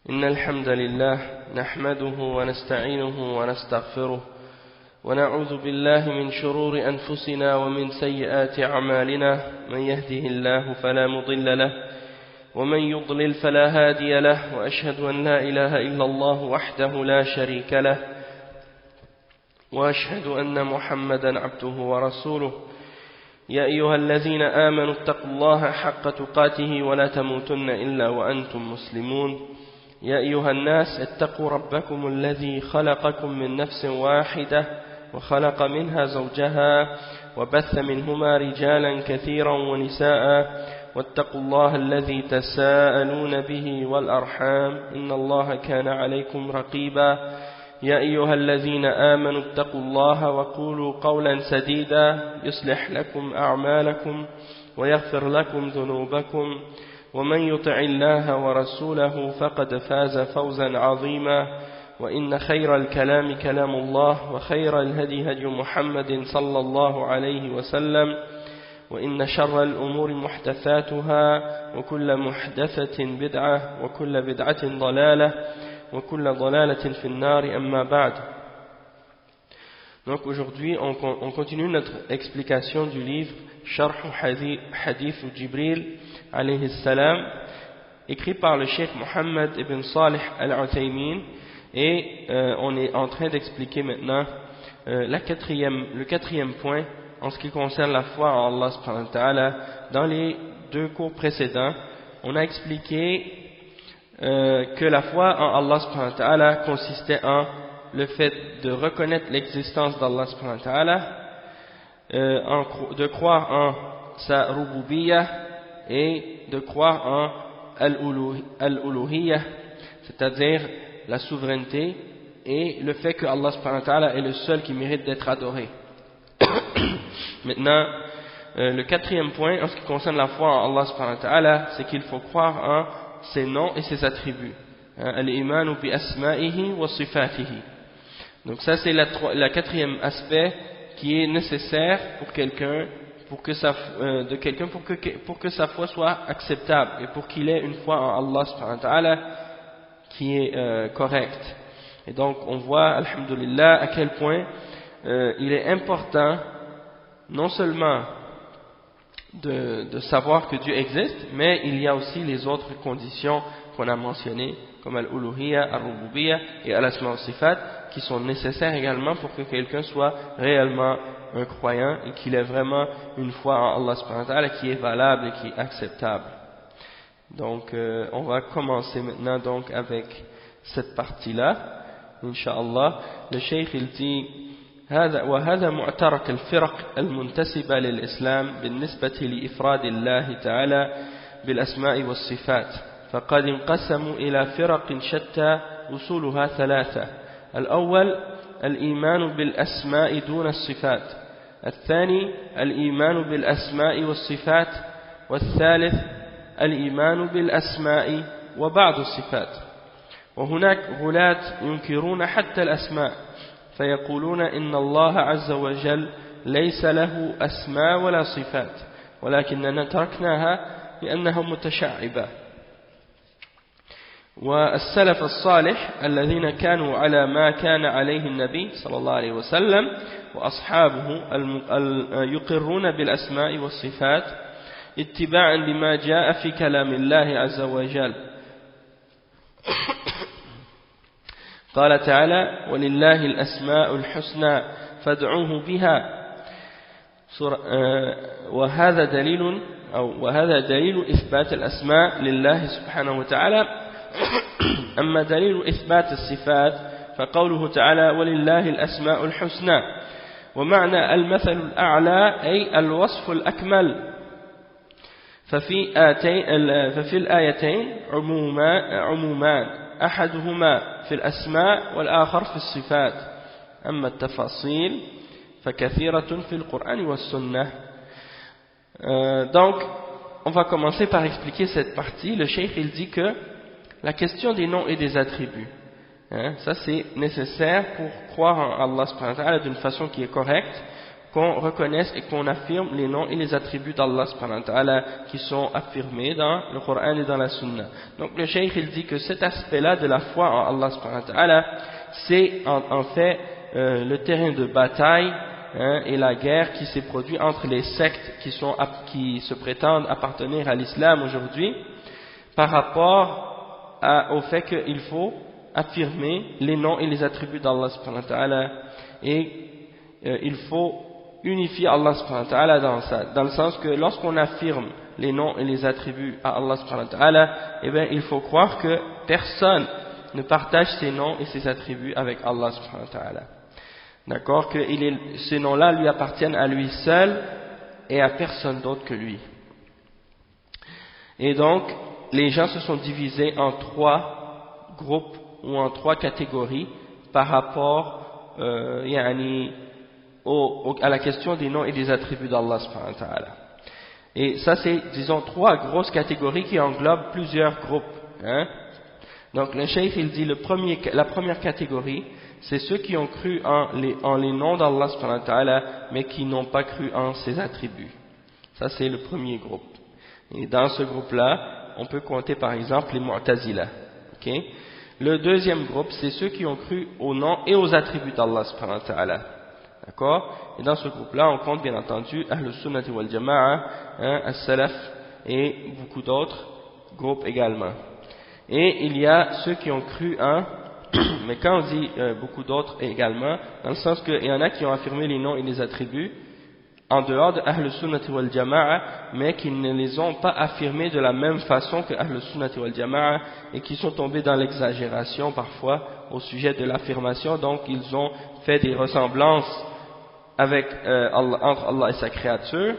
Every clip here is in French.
إن الحمد لله نحمده ونستعينه ونستغفره ونعوذ بالله من شرور أنفسنا ومن سيئات أعمالنا من يهده الله فلا مضل له ومن يضلل فلا هادي له وأشهد أن لا إله إلا الله وحده لا شريك له وأشهد أن محمدا عبده ورسوله يا أيها الذين آمنوا اتقوا الله حق تقاته ولا تموتن إلا وأنتم مسلمون يا أيها الناس اتقوا ربكم الذي خلقكم من نفس واحدة وخلق منها زوجها وبث منهما رجالا كثيرا ونساء واتقوا الله الذي تساءلون به والأرحام إن الله كان عليكم رقيبا يا أيها الذين آمنوا اتقوا الله وقولوا قولا سديدا يصلح لكم أعمالكم ويغفر لكم ذنوبكم ومن يطع الله ورسوله فقد فاز فوزا عظيما وإن خير الكلام كلام الله وخير الهدي هدي محمد صلى الله عليه وسلم وإن شر الأمور محدثاتها وكل محدثة بدعة وكل بدعة ضلالة وكل ضلالة في النار أما بعد. Donc aujourd'hui on continue notre explication du livre Sharh Hadith Jibril alayhi salam, écrit par le Cheikh Mohammed ibn Salih al-Uthaymin, et on est en train d'expliquer maintenant le quatrième point en ce qui concerne la foi en Allah subhanahu wa ta'ala. Dans les deux cours précédents, on a expliqué que la foi en Allah subhanahu wa ta'ala consistait en le fait de reconnaître l'existence d'Allah subhanahu wa ta'ala, de croire en sa rububiyyah et de croire en al-uluhiyyah, c'est-à-dire la souveraineté et le fait que Allah subhanahu wa ta'ala est le seul qui mérite d'être adoré. Maintenant, le quatrième point en ce qui concerne la foi en Allah subhanahu wa ta'ala, c'est qu'il faut croire en ses noms et ses attributs. Al-imanu bi asma'ihi wa sifatihi. Donc ça c'est le quatrième aspect qui est nécessaire pour quelqu'un, pour que sa foi soit acceptable et pour qu'il ait une foi en Allah subhanahu wa ta'ala qui est correcte. Et donc on voit, alhamdulillah, à quel point il est important non seulement de savoir que Dieu existe, mais il y a aussi les autres conditions qu'on a mentionnées, comme al-uluhiyya, al-rububiyyah et al-asma wa sifat, qui sont nécessaires également pour que quelqu'un soit réellement un croyant et qu'il ait vraiment une foi en Allah subhanahu wa ta'ala qui est valable et qui est acceptable. Donc on va commencer maintenant donc avec cette partie-là, Inch'Allah. Le Cheikh il dit وهذا معترك الفرق المنتسبة للإسلام بالنسبة لإفراد الله تعالى بالأسماء والصفات، فقد انقسموا إلى فرق شتى أصولها ثلاثة: الأول الإيمان بالأسماء دون الصفات، الثاني الإيمان بالأسماء والصفات، والثالث الإيمان بالأسماء وبعض الصفات. وهناك غلاة ينكرون حتى الأسماء فيقولون إن الله عز وجل ليس له أسماء ولا صفات ولكننا تركناها لأنها متشعبة. والسلف الصالح الذين كانوا على ما كان عليه النبي صلى الله عليه وسلم وأصحابه يقرون بالأسماء والصفات اتباعا لما جاء في كلام الله عز وجل. قال تعالى: ولله الأسماء الحسنى فادعوه بها. وهذا دليل إثبات الأسماء لله سبحانه وتعالى. أما دليل إثبات الصفات فقوله تعالى: ولله الأسماء الحسنى، ومعنى المثل الأعلى أي الوصف الأكمل. ففي الآيتين عمومان أحدهما في الأسماء والآخر في الصفات، أما التفاصيل فكثيرة في القرآن والسنة. Donc on va commencer par expliquer cette partie. Le cheikh il dit que la question des noms et des attributs, ça c'est nécessaire pour croire en Allah subhanahu wa ta'ala d'une façon qui est correcte. qu'on reconnaisse et qu'on affirme les noms et les attributs d'Allah subhanahu wa ta'ala qui sont affirmés dans le Coran et dans la Sunna. Donc le cheikh il dit que cet aspect-là de la foi en Allah subhanahu wa ta'ala, c'est en fait le terrain de bataille et la guerre qui s'est produite entre les sectes qui se prétendent appartenir à l'islam aujourd'hui par rapport au fait qu'il faut affirmer les noms et les attributs d'Allah subhanahu wa ta'ala et il faut unifier Allah subhanahu wa ta'ala dans le sens que lorsqu'on affirme les noms et les attributs à Allah subhanahu wa ta'ala, eh bien il faut croire que personne ne partage ces noms et ces attributs avec Allah subhanahu wa ta'ala. D'accord, que ces noms-là lui appartiennent à lui seul et à personne d'autre que lui. Et donc, les gens se sont divisés en 3 groupes ou en 3 catégories par rapport à la question des noms et des attributs d'Allah subhanahu wa ta'ala. Et ça c'est, disons, 3 grosses catégories qui englobent plusieurs groupes. Donc le cheikh il dit la première catégorie, c'est ceux qui ont cru en les noms d'Allah subhanahu wa ta'ala, mais qui n'ont pas cru en ses attributs. Ça c'est le premier groupe. Et dans ce groupe-là, on peut compter par exemple les Mu'tazila. Okay? Le deuxième groupe, c'est ceux qui ont cru aux noms et aux attributs d'Allah subhanahu wa ta'ala. D'accord? Et dans ce groupe-là, on compte bien entendu Ahlus Sunnati wal Jama'a, As-Salaf et beaucoup d'autres groupes également. Et il y a ceux qui ont cru en, mais quand on dit beaucoup d'autres également, dans le sens qu'il y en a qui ont affirmé les noms et les attributs en dehors de Ahlus Sunnati wal Jama'a, mais qui ne les ont pas affirmés de la même façon que Ahlus Sunnati wal Jama'a et qui sont tombés dans l'exagération parfois au sujet de l'affirmation. Donc ils ont fait des ressemblances entre Allah et sa créature,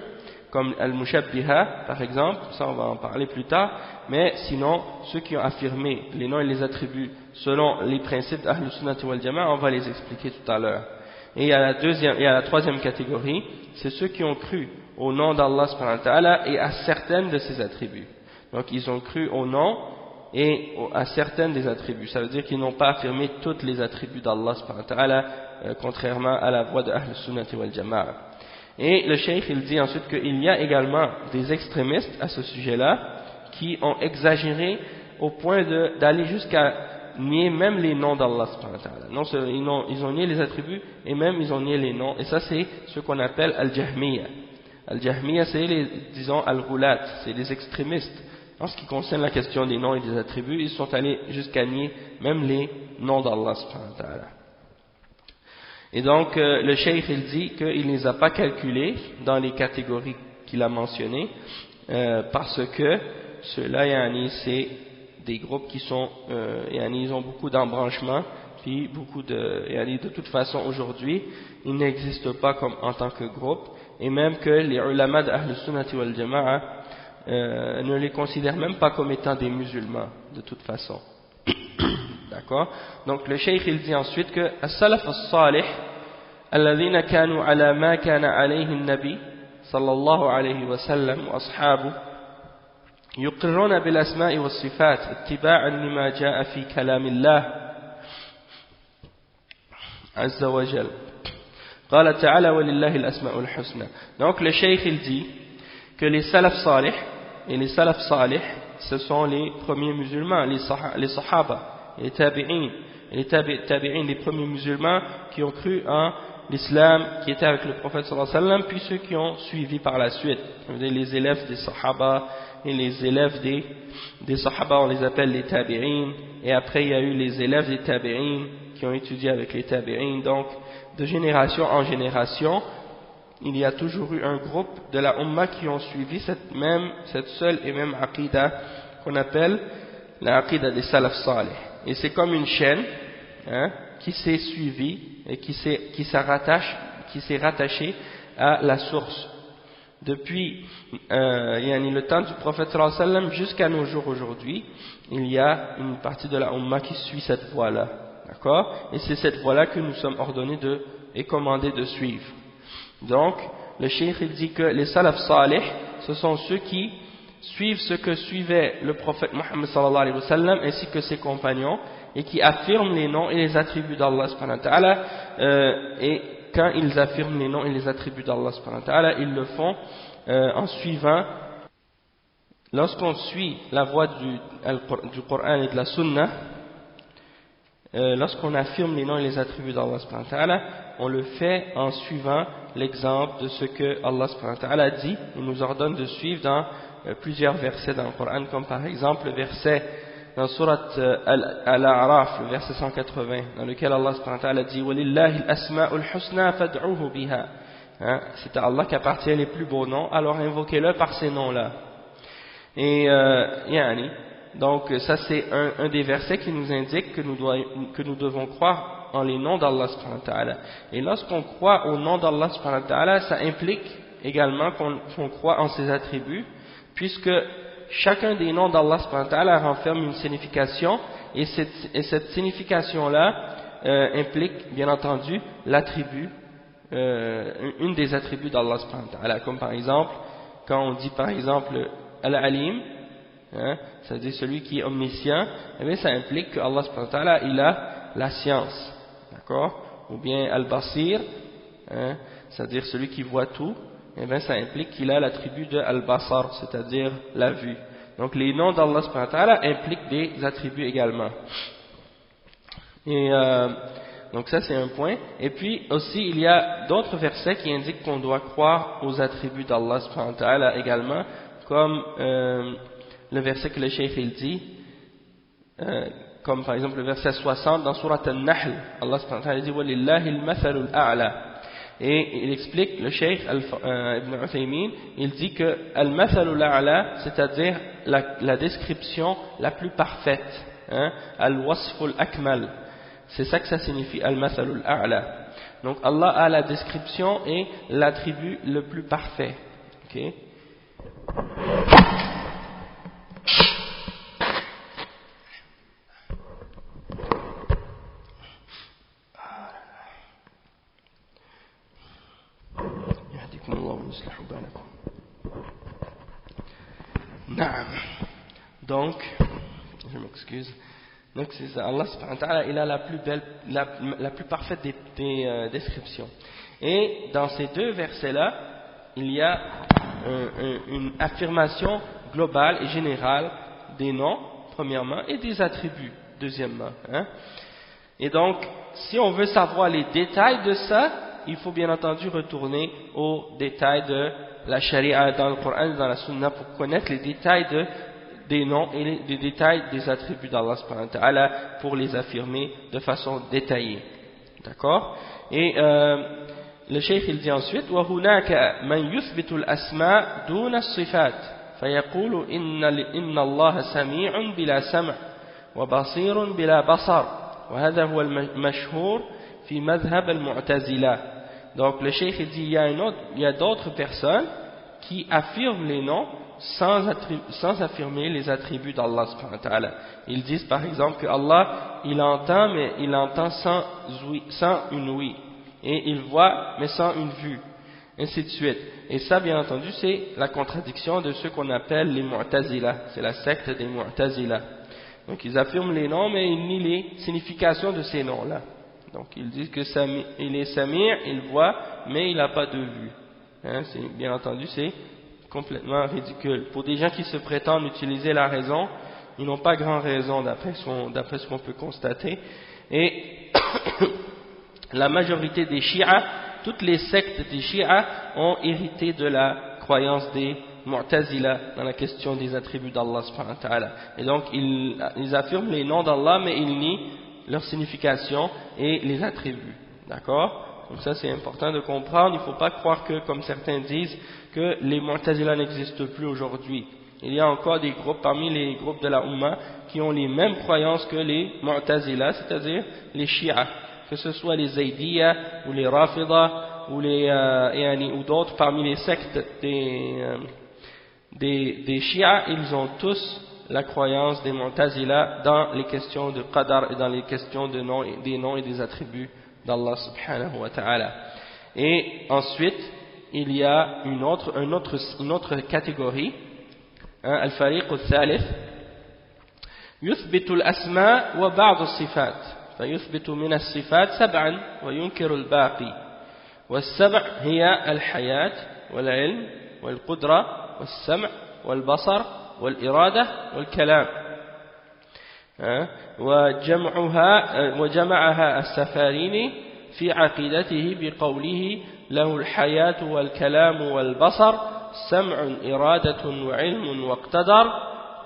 comme Al-Mushabbiha par exemple, ça on va en parler plus tard, mais sinon ceux qui ont affirmé les noms et les attributs selon les principes d'Ahlus Sunnati wal Jama'a, on va les expliquer tout à l'heure. Et il y a la troisième catégorie, c'est ceux qui ont cru au nom d'Allah subhanahu wa ta'ala et à certaines de ses attributs. Donc ils ont cru au nom et à certaines des attributs. Ça veut dire qu'ils n'ont pas affirmé tous les attributs d'Allah subhanahu wa ta'ala, contrairement à la voie de Ahlus Sunnati wal Jama'a. Et le cheikh il dit ensuite qu'il y a également des extrémistes à ce sujet-là qui ont exagéré au point d'aller jusqu'à nier même les noms d'Allah subhanahu wa ta'ala. Non, ils ont nié les attributs et même ils ont nié les noms. Et ça c'est ce qu'on appelle Al-Jahmiya. Al-Jahmiya c'est disons Al-Ghulat, c'est les extrémistes. En ce qui concerne la question des noms et des attributs, ils sont allés jusqu'à nier même les noms d'Allah subhanahu wa ta'ala. Et donc le cheikh il dit qu'il ne les a pas calculés dans les catégories qu'il a mentionnées parce que ceux-là c'est des groupes qui sont ils ont beaucoup d'embranchements puis beaucoup de toute façon aujourd'hui ils n'existent pas comme en tant que groupe et même que les ulama d'Ahlus Sunnati wal Jama'a ne les considèrent même pas comme étant des musulmans de toute façon. D'accord? Donc le cheikh il dit ensuite que as-salaf as-salih alladhina kanu ala ma kana alayhi an-nabi sallallahu alayhi wa sallam wa ashabuhu يقرون بالأسماء والصفات اتباعا لما جاء في كلام الله عز وجل قال تعالى ولله الأسماء الحسنى. Donc le cheikh il dit que les salaf salih et les salaf salih ce sont les premiers musulmans, les sahaba, les tabi'in, les tabi'in, les premiers musulmans qui ont cru en l'islam qui était avec le prophète sallallahu alayhi wa sallam, puis ceux qui ont suivi par la suite, les élèves des sahaba et les élèves des sahaba, on les appelle les tabi'in, et après il y a eu les élèves des tabi'in qui ont étudié avec les tabi'in. Donc de génération en génération il y a toujours eu un groupe de la Ummah qui ont suivi cette seule et même aqidah qu'on appelle la aqidah des salaf salih. Et c'est comme une chaîne qui s'est suivie et qui s'est rattachée à la source. Depuis le temps du prophète sallallahu alayhi wa sallam jusqu'à nos jours aujourd'hui, il y a une partie de la Ummah qui suit cette voie-là. D'accord? Et c'est cette voie-là que nous sommes ordonnés et commandés de suivre. Donc, le cheikh il dit que les salaf salih, ce sont ceux qui suivent ce que suivait le prophète Muhammad sallallahu alayhi wa sallam ainsi que ses compagnons et qui affirment les noms et les attributs d'Allah subhanahu wa ta'ala et quand ils affirment les noms et les attributs d'Allah subhanahu wa ta'ala, ils le font en suivant, lorsqu'on suit la voie du Coran et de la Sunna, lorsqu'on affirme les noms et les attributs d'Allah subhanahu wa ta'ala, on le fait en suivant l'exemple de ce que Allah subhanahu wa ta'ala dit. Il nous ordonne de suivre dans plusieurs versets dans le Coran, comme par exemple le verset dans Surat Al-A'raf, le verset 180, dans lequel Allah subhanahu wa ta'ala dit وَلِلَّهِ الْأَسْمَاءُ الْحُسْنَى فَادْعُوهُ بِهَا. C'est à Allah qu'appartient les plus beaux noms, alors invoquez-le par ces noms-là. Et donc ça c'est un des versets qui nous indique que nous devons croire en les noms d'Allah subhanahu wa ta'ala. Et lorsqu'on croit au nom d'Allah subhanahu wa ta'ala, ça implique également qu'on croit en ses attributs, puisque chacun des noms d'Allah subhanahu wa ta'ala renferme une signification, et cette signification-là implique bien entendu l'attribut, une des attributs d'Allah subhanahu wa ta'ala, comme par exemple, quand on dit par exemple Al-Alim, c'est-à-dire celui qui est omniscient, eh bien ça implique que Allah subhanahu wa ta'ala il a la science, d'accord, ou bien Al-Basir, c'est-à-dire celui qui voit tout, eh bien ça implique qu'il a l'attribut de Al-Basar, c'est-à-dire la vue. Donc les noms d'Allah subhanahu wa ta'ala impliquent des attributs également. Et donc ça c'est un point. Et puis aussi il y a d'autres versets qui indiquent qu'on doit croire aux attributs d'Allah subhanahu wa ta'ala également, comme le verset que le cheikh il dit, comme par exemple le verset 60 dans Surat An-Nahl, Allah subhanahu wa ta'ala dit وَلِلَّهِ الْمَثَلُ الْأَعْلَى. Et il explique, le cheikh Ibn Uthaymin, il dit que Al-Mathalu al-A'la, c'est-à-dire la description la plus parfaite, Al-Wasfu al-Akmal, c'est ça que ça signifie, Al-Mathalu al-A'la. Donc Allah a la description et l'attribut le plus parfait. Okay. Donc, je m'excuse. Donc, c'est ça. Allah subhanahu wa ta'ala, il a la plus belle, la plus parfaite des descriptions. Et dans ces deux versets-là, il y a une affirmation globale et générale des noms, premièrement, et des attributs, deuxièmement. Et donc, si on veut savoir les détails de ça, il faut bien entendu retourner aux détails de la charia dans le Coran et dans la Sunna pour connaître les détails des noms et les détails des attributs d'Allah subhanahu wa ta'ala pour les affirmer de façon détaillée. D'accord? Et le cheikh il dit ensuite وَهُنَاكَ مَنْ يُثْبِتُ الْأَسْمَاء دُونَ الصِّفَاتِ فَيَقُولُ إِنَّ اللَّهَ سَمِيعٌ بِلَا سَمْعٍ وَبَصِيرٌ بِلَا بَصَرٍ وَهَذَا هُوَ الْمَشْهُورُ فِي مَذْهَبِ الْمُعْتَزِلَةِ. Donc le cheikh il dit il y a d'autres personnes qui affirment les noms sans affirmer les attributs d'Allah subhanahu wa ta'ala. Ils disent par exemple que Allah il entend, mais il entend sans une ouïe, et il voit mais sans une vue, ainsi de suite. Et ça bien entendu c'est la contradiction de ceux qu'on appelle les Mu'tazila, c'est la secte des Mu'tazila. Donc ils affirment les noms mais ils nient les significations de ces noms là. Donc ils disent que il est Samir, il voit mais il n'a pas de vue. Bien entendu c'est complètement ridicule. Pour des gens qui se prétendent utiliser la raison, ils n'ont pas grand raison d'après ce qu'on peut constater. Et la majorité des Shia, toutes les sectes des Shia ont hérité de la croyance des Mu'tazila dans la question des attributs d'Allah subhanahu wa ta'ala. Et donc ils affirment les noms d'Allah mais ils nient leur signification et les attributs. D'accord? Donc ça c'est important de comprendre. Il ne faut pas croire que, comme certains disent, que les Mu'tazila n'existent plus aujourd'hui. Il y a encore des groupes parmi les groupes de la Ummah qui ont les mêmes croyances que les Mu'tazila, c'est-à-dire les Shia, que ce soit les Zaydiyya ou les Rafida ou d'autres parmi les sectes des Shia. Ils ont tous la croyance des Mu'tazila dans les questions de Qadar et dans les questions des noms et des attributs d'Allah subhanahu wa ta'ala. Et ensuite il y a une autre catégorie, al-fariq al-thalith, yuthbitu al-asma wa ba'd al-sifat, fa yuthbitu min al-sifat sab'an wa yunkiru al-baqi, والسبع هي الحياة والعلم والقدرة والسمع والبصر والإرادة والكلام. وجمعها السفاريني في عقيدته بقوله له الحياة والكلام والبصر سمع إرادة وعلم واقتدر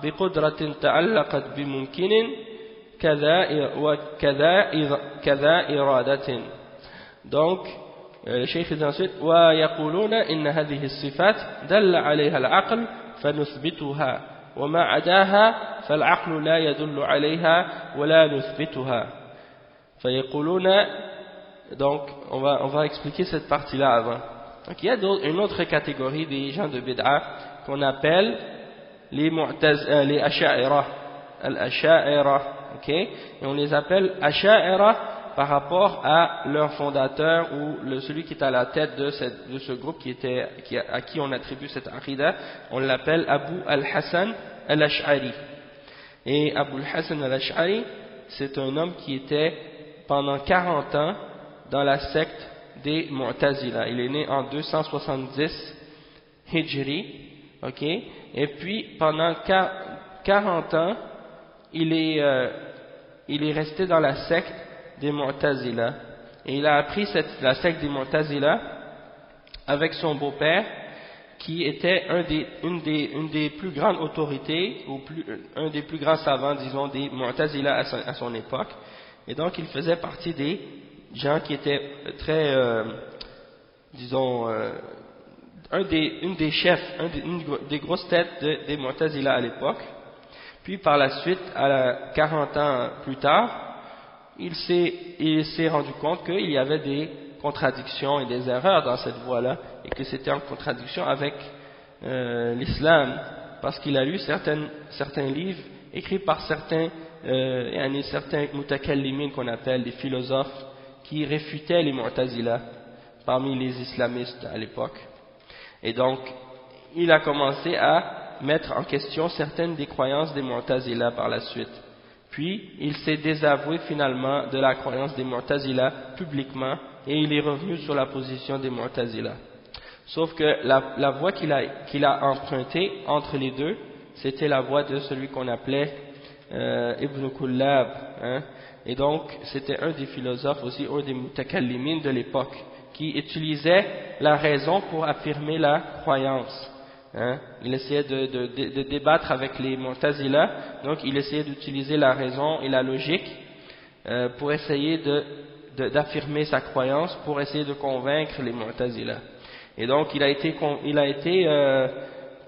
بقدرة تعلقت بممكن كذا إرادة. Donc le cheikh dit ensuite ويقولون إن هذه الصفات دل عليها العقل فنثبتها وما عداها فالعقل لا يدل عليها ولا نثبتها. فيقولون. Donc on va expliquer cette partie là avant. Donc il y a une autre catégorie des gens de bid'a qu'on appelle les asha'ira, al-asha'ira, ok, et on les appelle asha'ira par rapport à leur fondateur ou celui qui est à la tête de ce groupe à qui on attribue cette aqidah. On l'appelle Abu al-Hassan al-Ash'ari. Et Abu al-Hassan al-Ash'ari, c'est un homme qui était pendant 40 ans dans la secte des Mu'tazila. Il est né en 270 Hijri, ok, et puis pendant 40 ans, il est resté dans la secte des Mu'tazila, et il a appris la secte des Mu'tazila avec son beau-père, qui était une des plus grandes autorités, ou un des plus grands savants, disons, des Mu'tazila à son époque. Et donc il faisait partie des gens qui étaient très, disons, une des chefs, une des grosses têtes des Mu'tazila à l'époque. Puis par la suite, 40 ans plus tard, il s'est rendu compte qu'il y avait des contradictions et des erreurs dans cette voie-là, et que c'était en contradiction avec l'islam, parce qu'il a lu certains livres écrits par certains mutakallimin qu'on appelle des philosophes, qui réfutaient les Mu'tazila parmi les islamistes à l'époque. Et donc, il a commencé à mettre en question certaines des croyances des Mu'tazila par la suite. Puis, il s'est désavoué finalement de la croyance des Mu'tazila publiquement, et il est revenu sur la position des Mu'tazila. Sauf que la voie qu'il a empruntée entre les deux, c'était la voie de celui qu'on appelait Ibn Kullab, hein. Et donc, c'était un des philosophes aussi, un des mutakallimin de l'époque, qui utilisait la raison pour affirmer la croyance. Hein. Il essayait de débattre avec les Mu'tazila, donc il essayait d'utiliser la raison et la logique pour essayer d'affirmer sa croyance, pour essayer de convaincre les Mu'tazila. Et donc, il a été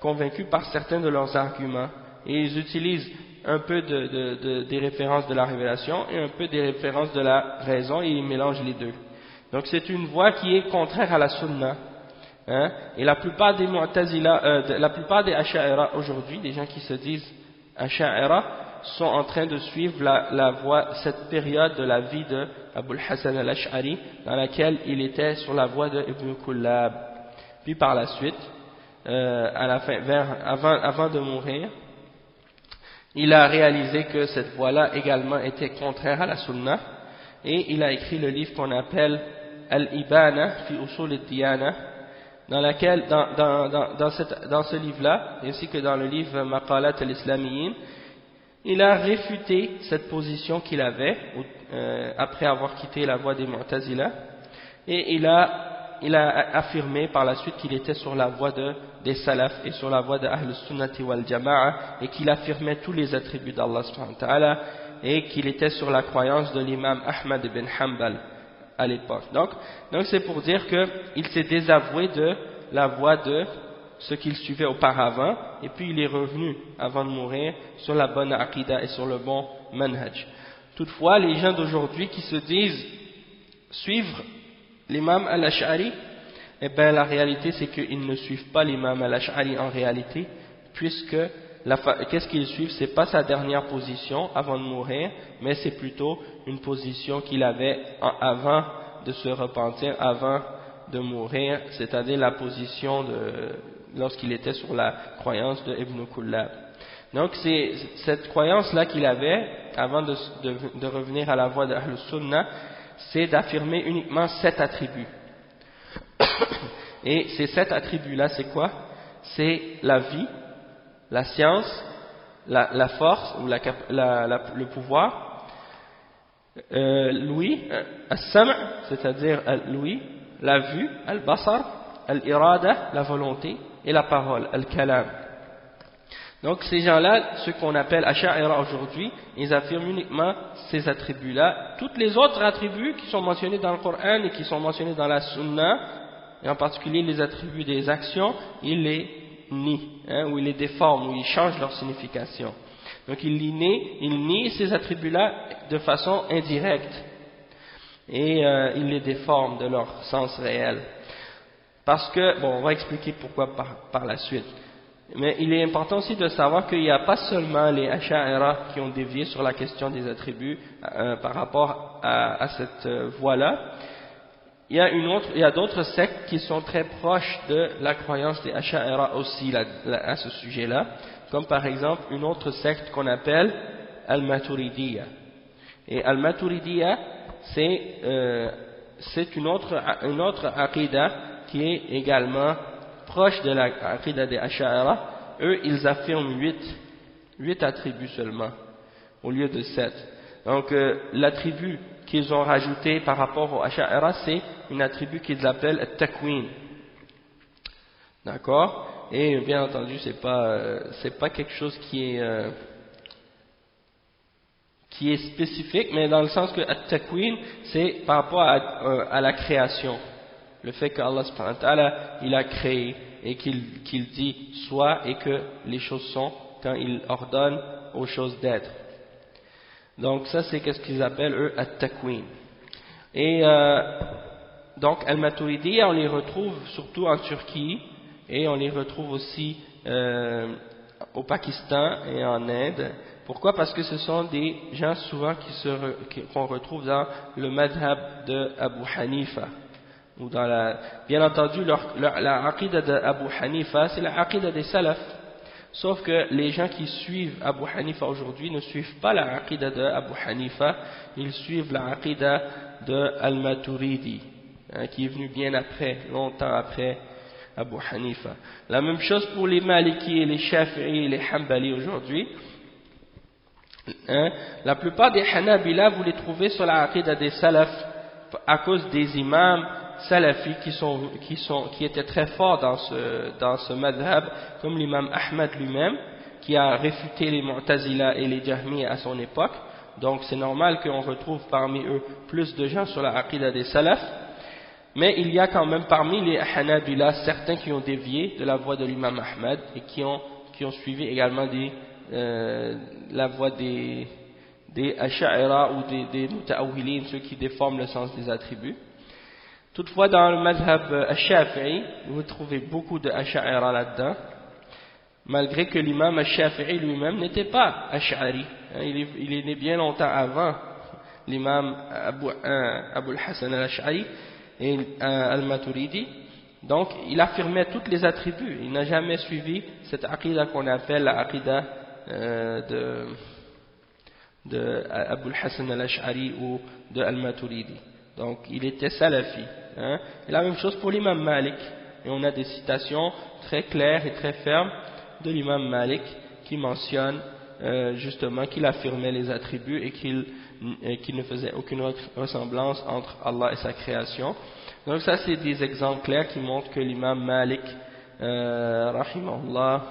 convaincu par certains de leurs arguments, et ils utilisent un peu des références de la révélation et un peu des références de la raison, et ils mélangent les deux. Donc c'est une voie qui est contraire à la sunna, hein? Et la plupart des Mu'tazila, la plupart des Asha'ira aujourd'hui, des gens qui se disent Asha'ira, sont en train de suivre la voie, cette période de la vie de Abu al-Hassan al-Ash'ari, dans laquelle il était sur la voie de Ibn Kullab. Puis par la suite, à la fin, avant de mourir, il a réalisé que cette voie-là également était contraire à la sunna, et il a écrit le livre qu'on appelle Al-Ibana fi Usul al-Diyana, dans laquelle, dans ce livre-là, ainsi que dans le livre Maqalat al-Islamiyin, il a réfuté cette position qu'il avait après avoir quitté la voie des Mu'tazila, et il a affirmé par la suite qu'il était sur la voie des Salaf et sur la voie de Ahl Sunnati wal Jama'a, et qu'il affirmait tous les attributs d'Allah subhanahu wa ta'ala, et qu'il était sur la croyance de l'imam Ahmad ibn Hanbal à l'époque. Donc c'est pour dire qu'il s'est désavoué de la voie de ce qu'il suivait auparavant, et puis il est revenu avant de mourir sur la bonne aqidah et sur le bon manhaj. Toutefois, les gens d'aujourd'hui qui se disent suivre l'imam al-Ash'ari, eh bien la réalité c'est qu'ils ne suivent pas l'imam al-Ash'ari en réalité, puisque qu'est-ce qu'ils suivent? C'est pas sa dernière position avant de mourir, mais c'est plutôt une position qu'il avait avant de se repentir, avant de mourir, c'est-à-dire la position lorsqu'il était sur la croyance de Ibn Kullab. Donc c'est cette croyance-là qu'il avait avant de revenir à la voie d'Ahl Sunnah, c'est d'affirmer uniquement 7 attributs. Et ces 7 attributs-là, c'est quoi? C'est la vie, la science, la force ou le pouvoir, l'ouïe, al-sam', c'est-à-dire l'ouïe, la vue, al-basar, al-irada, la volonté, et la parole, al-kalam. Donc ces gens-là, ceux qu'on appelle Asha'ira aujourd'hui, ils affirment uniquement ces attributs-là. Tous les autres attributs qui sont mentionnés dans le Coran et qui sont mentionnés dans la Sunna, et en particulier les attributs des actions, ils les nient, ou ils les déforment, ou ils changent leur signification. Donc ils nient ces attributs-là de façon indirecte, et ils les déforment de leur sens réel. Parce que, bon, on va expliquer pourquoi par la suite. Mais il est important aussi de savoir qu'il n'y a pas seulement les Asha'ira qui ont dévié sur la question des attributs par rapport à cette voie-là. Il y a d'autres sectes qui sont très proches de la croyance des Asha'ira aussi à ce sujet-là, comme par exemple une autre secte qu'on appelle Al-Maturidiyya. Et Al-Maturidiyya, c'est une autre aqidah qui est également proche de la aqidah des Asha'ira. Eux, ils affirment 8 attributs seulement, au lieu de 7. Donc, l'attribut qu'ils ont rajouté par rapport aux Asha'ira, c'est une attribut qu'ils appellent At-Takwin. D'accord? Et bien entendu, c'est pas quelque chose qui est spécifique, mais dans le sens que At-Takwin, c'est par rapport à la création. Le fait qu'Allah subhanahu wa ta'ala, il a créé et qu'il dit soit et que les choses sont quand il ordonne aux choses d'être. Donc ça c'est qu'est-ce qu'ils appellent eux At-Takwin. Et donc Al-Maturidiyya, on les retrouve surtout en Turquie et on les retrouve aussi au Pakistan et en Inde. Pourquoi? Parce que ce sont des gens souvent qu'on retrouve dans le madhab de Abu Hanifa. Ou bien entendu, la aqidah d'Abu Hanifa, c'est la aqidah des salaf. Sauf que les gens qui suivent Abu Hanifa aujourd'hui ne suivent pas la aqidah d'Abu Hanifa, ils suivent la aqidah de Al-Maturidi, qui est venu bien après, longtemps après Abu Hanifa. La même chose pour les Maliki, les Shafi'i et les Hanbali aujourd'hui. La plupart des Hanabila, vous les trouvez sur la aqidah des salaf à cause des imams salafis qui étaient très forts dans ce madhab, comme l'imam Ahmad lui-même, qui a réfuté les Mu'tazila et les Jahmi à son époque. Donc c'est normal qu'on retrouve parmi eux plus de gens sur la aqidah des salafs. Mais il y a quand même parmi les Hanabila certains qui ont dévié de la voie de l'imam Ahmad et qui ont suivi également la voie des Asha'ira ou des Muta'awwilin, ceux qui déforment le sens des attributs. Toutefois, dans le madhab al-Shafi'i, vous trouvez beaucoup de Asha'ira là-dedans, malgré que l'imam al-Shafi'i lui-même n'était pas Ash'ari. Il est né bien longtemps avant l'imam Abu al-Hasan al-Ash'ari et al-Maturidi. Donc, il affirmait tous les attributs. Il n'a jamais suivi cette aqidah qu'on appelle la aqidah de Abu al-Hasan al-Ash'ari ou de al-Maturidi. Donc, il était salafi. Et la même chose pour l'imam Malik. Et on a des citations très claires et très fermes de l'imam Malik qui mentionne justement qu'il affirmait les attributs et qu'il ne faisait aucune ressemblance entre Allah et sa création. Donc ça c'est des exemples clairs qui montrent que l'imam Malik rahimahullah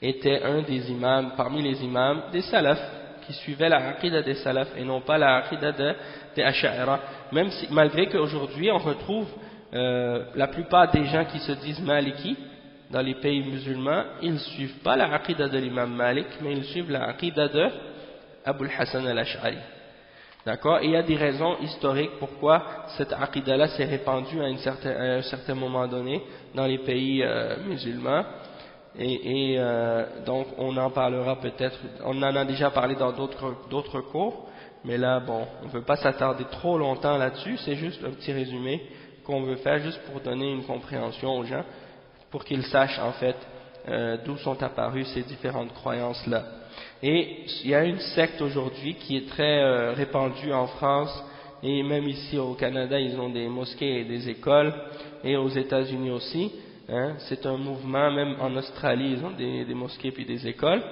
était un des imams, parmi les imams des salafs qui suivaient la aqidah des salafs et non pas la aqidah des Asha'ira. Même si, malgré qu'aujourd'hui on retrouve la plupart des gens qui se disent maliki dans les pays musulmans, ils ne suivent pas la aqidah de l'imam Malik, mais ils suivent la aqidah de Abu al-Hasan al-Ash'ari. D'accord? Et il y a des raisons historiques pourquoi cette aqidah-là s'est répandue à un certain moment donné dans les pays musulmans. Et donc on en parlera peut-être, on en a déjà parlé dans d'autres cours, mais là bon, on ne veut pas s'attarder trop longtemps là-dessus, c'est juste un petit résumé qu'on veut faire juste pour donner une compréhension aux gens, pour qu'ils sachent en fait d'où sont apparues ces différentes croyances-là. Et il y a une secte aujourd'hui qui est très répandue en France et même ici au Canada ils ont des mosquées et des écoles, et aux États-Unis aussi, hein, c'est un mouvement, même en Australie ils ont des mosquées puis des écoles.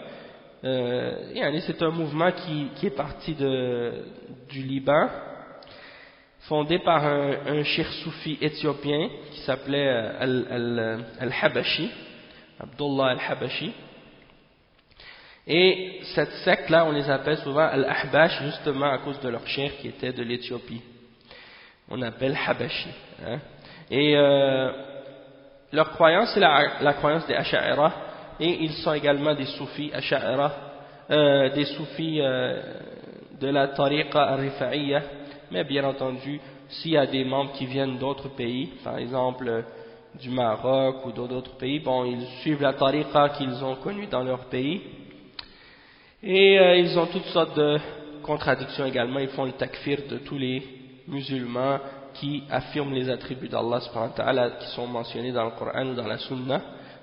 C'est un mouvement qui est parti du Liban, fondé par un cheikh soufi éthiopien qui s'appelait Al-Habashi, Abdullah Al-Habashi. Et cette secte-là, on les appelle souvent Al-Ahbash, justement à cause de leur cheikh qui était de l'Éthiopie. On appelle Habashi. Hein. Et leur croyance, c'est la croyance des Asha'ira, et ils sont également des soufis Asha'ira, des soufis de la tariqa al-Rifa'iyya, mais bien entendu, s'il y a des membres qui viennent d'autres pays, par exemple du Maroc ou d'autres pays, bon, ils suivent la tariqa qu'ils ont connue dans leur pays, et ils ont toutes sortes de contradictions également. Ils font le takfir de tous les musulmans qui affirment les attributs d'Allah subhanahu wa ta'ala qui sont mentionnés dans le Coran ou dans la Sunna.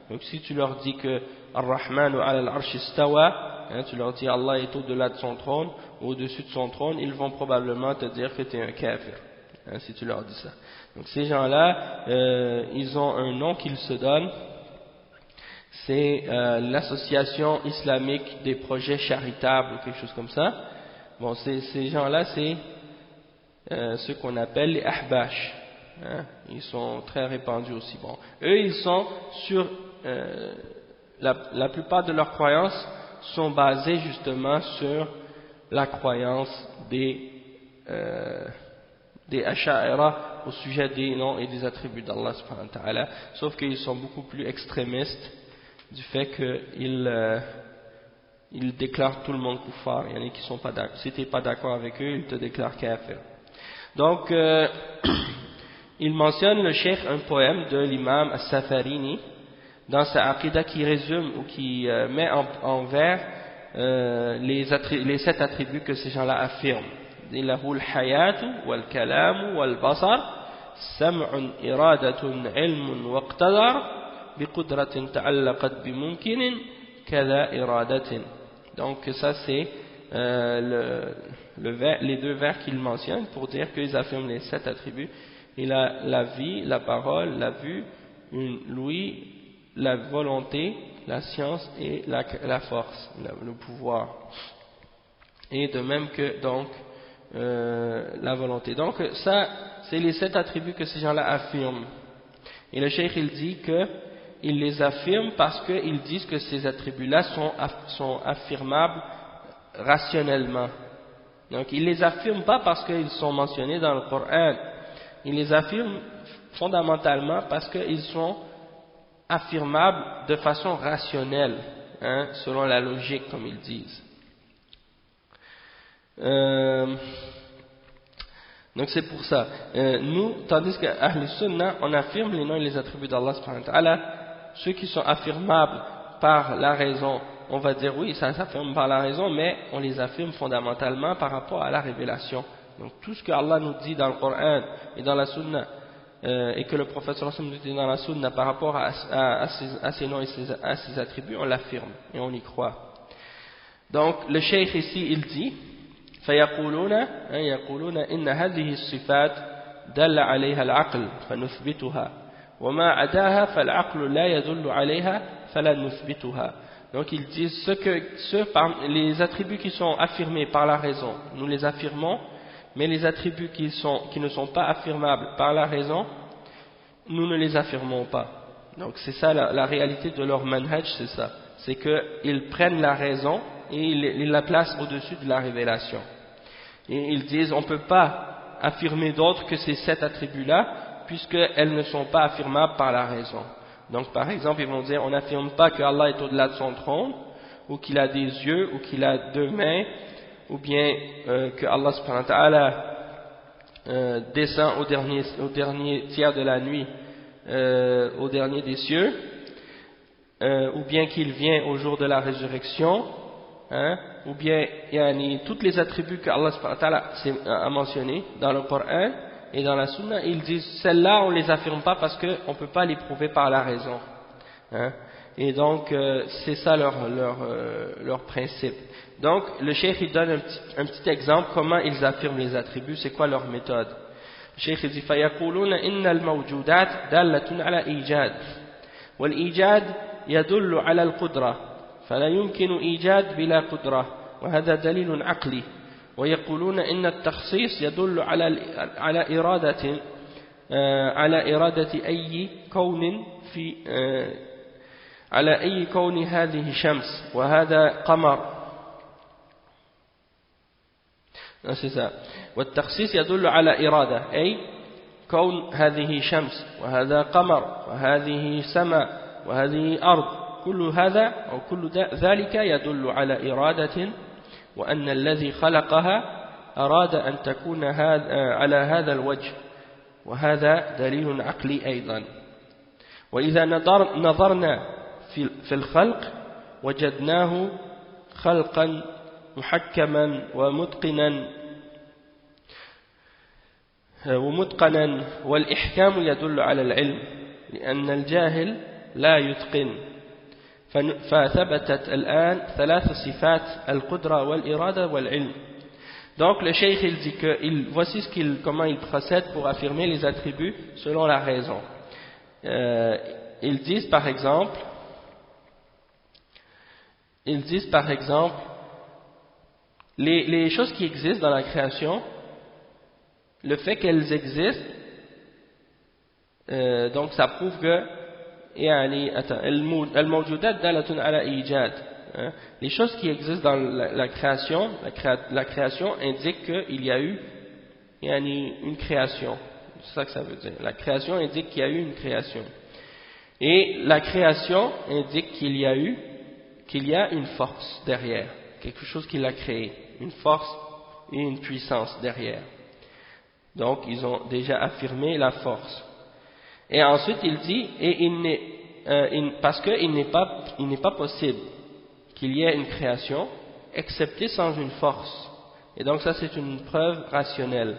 Donc si tu leur dis que Ar-Rahman ala al-Arsh istawa, hein, tu leur dis Allah est au-delà de son trône ou au-dessus de son trône, ils vont probablement te dire que tu es un kafir, hein, si tu leur dis ça. Donc ces gens-là, ils ont un nom qu'ils se donnent, c'est l'association islamique des projets charitables ou quelque chose comme ça. Bon, ces gens-là, c'est ceux qu'on appelle les Ahbash. Hein, ils sont très répandus aussi. Bon, eux, ils sont sur la plupart de leurs croyances sont basées justement sur la croyance des Asha'ira au sujet des noms et des attributs d'Allah subhanahu wa ta'ala, sauf qu'ils sont beaucoup plus extrémistes du fait qu'ils déclarent tout le monde kuffar. Il y en a qui sont pas d'accord. Si tu n'es pas d'accord avec eux, ils te déclarent kafir. Donc, il mentionne le cheikh un poème de l'imam As-Safarini dans sa aqidah qui résume ou qui met en vers les 7 attributs que ces gens-là affirment. Lahu al-hayatu wal-kalamu wal-basar sam'un iradatun ilmun waqtadar biqudratin ta'allaqat bimumkinin kada iradatin. Donc ça c'est les 2 vers qu'il mentionne pour dire qu'ils affirment les 7 attributs. Il a la vie, la parole, la vue, l'ouïe, la volonté, la science et la force, le pouvoir. Et de même que donc la volonté. Donc ça, c'est les 7 attributs que ces gens-là affirment. Et le cheikh il dit qu'ils les affirment parce qu'ils disent que ces attributs-là sont affirmables rationnellement. Donc ils les affirment pas parce qu'ils sont mentionnés dans le Coran. Ils les affirment fondamentalement parce qu'ils sont affirmables de façon rationnelle, hein, selon la logique comme ils disent. Donc c'est pour ça. Nous, tandis qu'à Ahl Sunnah, on affirme les noms et les attributs d'Allah subhanahu wa ta'ala, ceux qui sont affirmables par la raison, on va dire oui, ça s'affirme par la raison, mais on les affirme fondamentalement par rapport à la révélation. Donc tout ce que Allah nous dit dans le Coran et dans la Sunna, et que le prophète sallallahu alayhi wa sallam nous dit dans la Sunna par rapport à ses noms et à ses attributs, on l'affirme et on y croit. Donc le cheikh ici, il dit فيقولون إن هذه الصفات دل عليها العقل فنثبتها وما عداها فالعقل لا يدل عليها فلا نثبتها. Donc ils disent les attributs qui sont affirmés par la raison, nous les affirmons, mais les attributs qui ne sont pas affirmables par la raison, nous ne les affirmons pas. Donc c'est ça la réalité de leur manhaj, c'est ça. C'est qu'ils prennent la raison et ils la placent au-dessus de la révélation. Et ils disent on ne peut pas affirmer d'autres que ces 7 attributs-là, puisqu'elles ne sont pas affirmables par la raison. Donc par exemple, ils vont dire on n'affirme pas que Allah est au-delà de son trône, ou qu'il a des yeux, ou qu'il a 2 mains, ou bien que Allah subhanahu wa ta'ala descend au dernier tiers de la nuit, au dernier des cieux, ou bien qu'il vient au jour de la résurrection, hein, ou bien tous les attributs que Allah subhanahu wa ta'ala a mentionnés dans le Coran et dans la Sunna, ils disent celles-là on ne les affirme pas parce qu'on ne peut pas les prouver par la raison, hein. et donc c'est ça leur principe. Donc le cheikh il donne un petit exemple comment ils affirment les attributs, c'est quoi leur méthode. Le cheikh il dit فيقولون إن الموجودات دالة على إيجاد والإيجاد يدل على القدرة فلا يمكن إيجاد بلا قدرة وهذا دليل عقلي ويقولون إن التخصيص يدل على إرادة أي كون في على أي كون هذه شمس وهذا قمر. c'est ça. والتخصيص يدل على إرادة أي كون هذه شمس وهذا قمر وهذه سماء وهذه أرض كل هذا أو كل ذلك يدل على إرادة وأن الذي خلقها أراد أن تكون على هذا الوجه وهذا دليل عقلي أيضا. وإذا نظرنا في الخلق وجدناه خلقا محكما ومتقنا والإحكام يدل على العلم لأن الجاهل لا يتقن فثبتت الآن ثلاث صفات القدرة والإرادة والعلم. Donc le cheikh il dit que voici comment il procède pour affirmer les attributs selon la raison. Ils disent par exemple les choses qui existent dans la création, le fait qu'elles existent, donc ça prouve que les choses qui existent dans la création, la création indique qu'il y a eu une création. C'est ça que ça veut dire. La création indique qu'il y a eu une création. Et la création indique qu'il y a une force derrière, quelque chose qui l'a créé, une force et une puissance derrière. Donc ils ont déjà affirmé la force. Et ensuite il dit, parce qu'il n'est pas possible qu'il y ait une création, excepté sans une force. Et donc ça c'est une preuve rationnelle.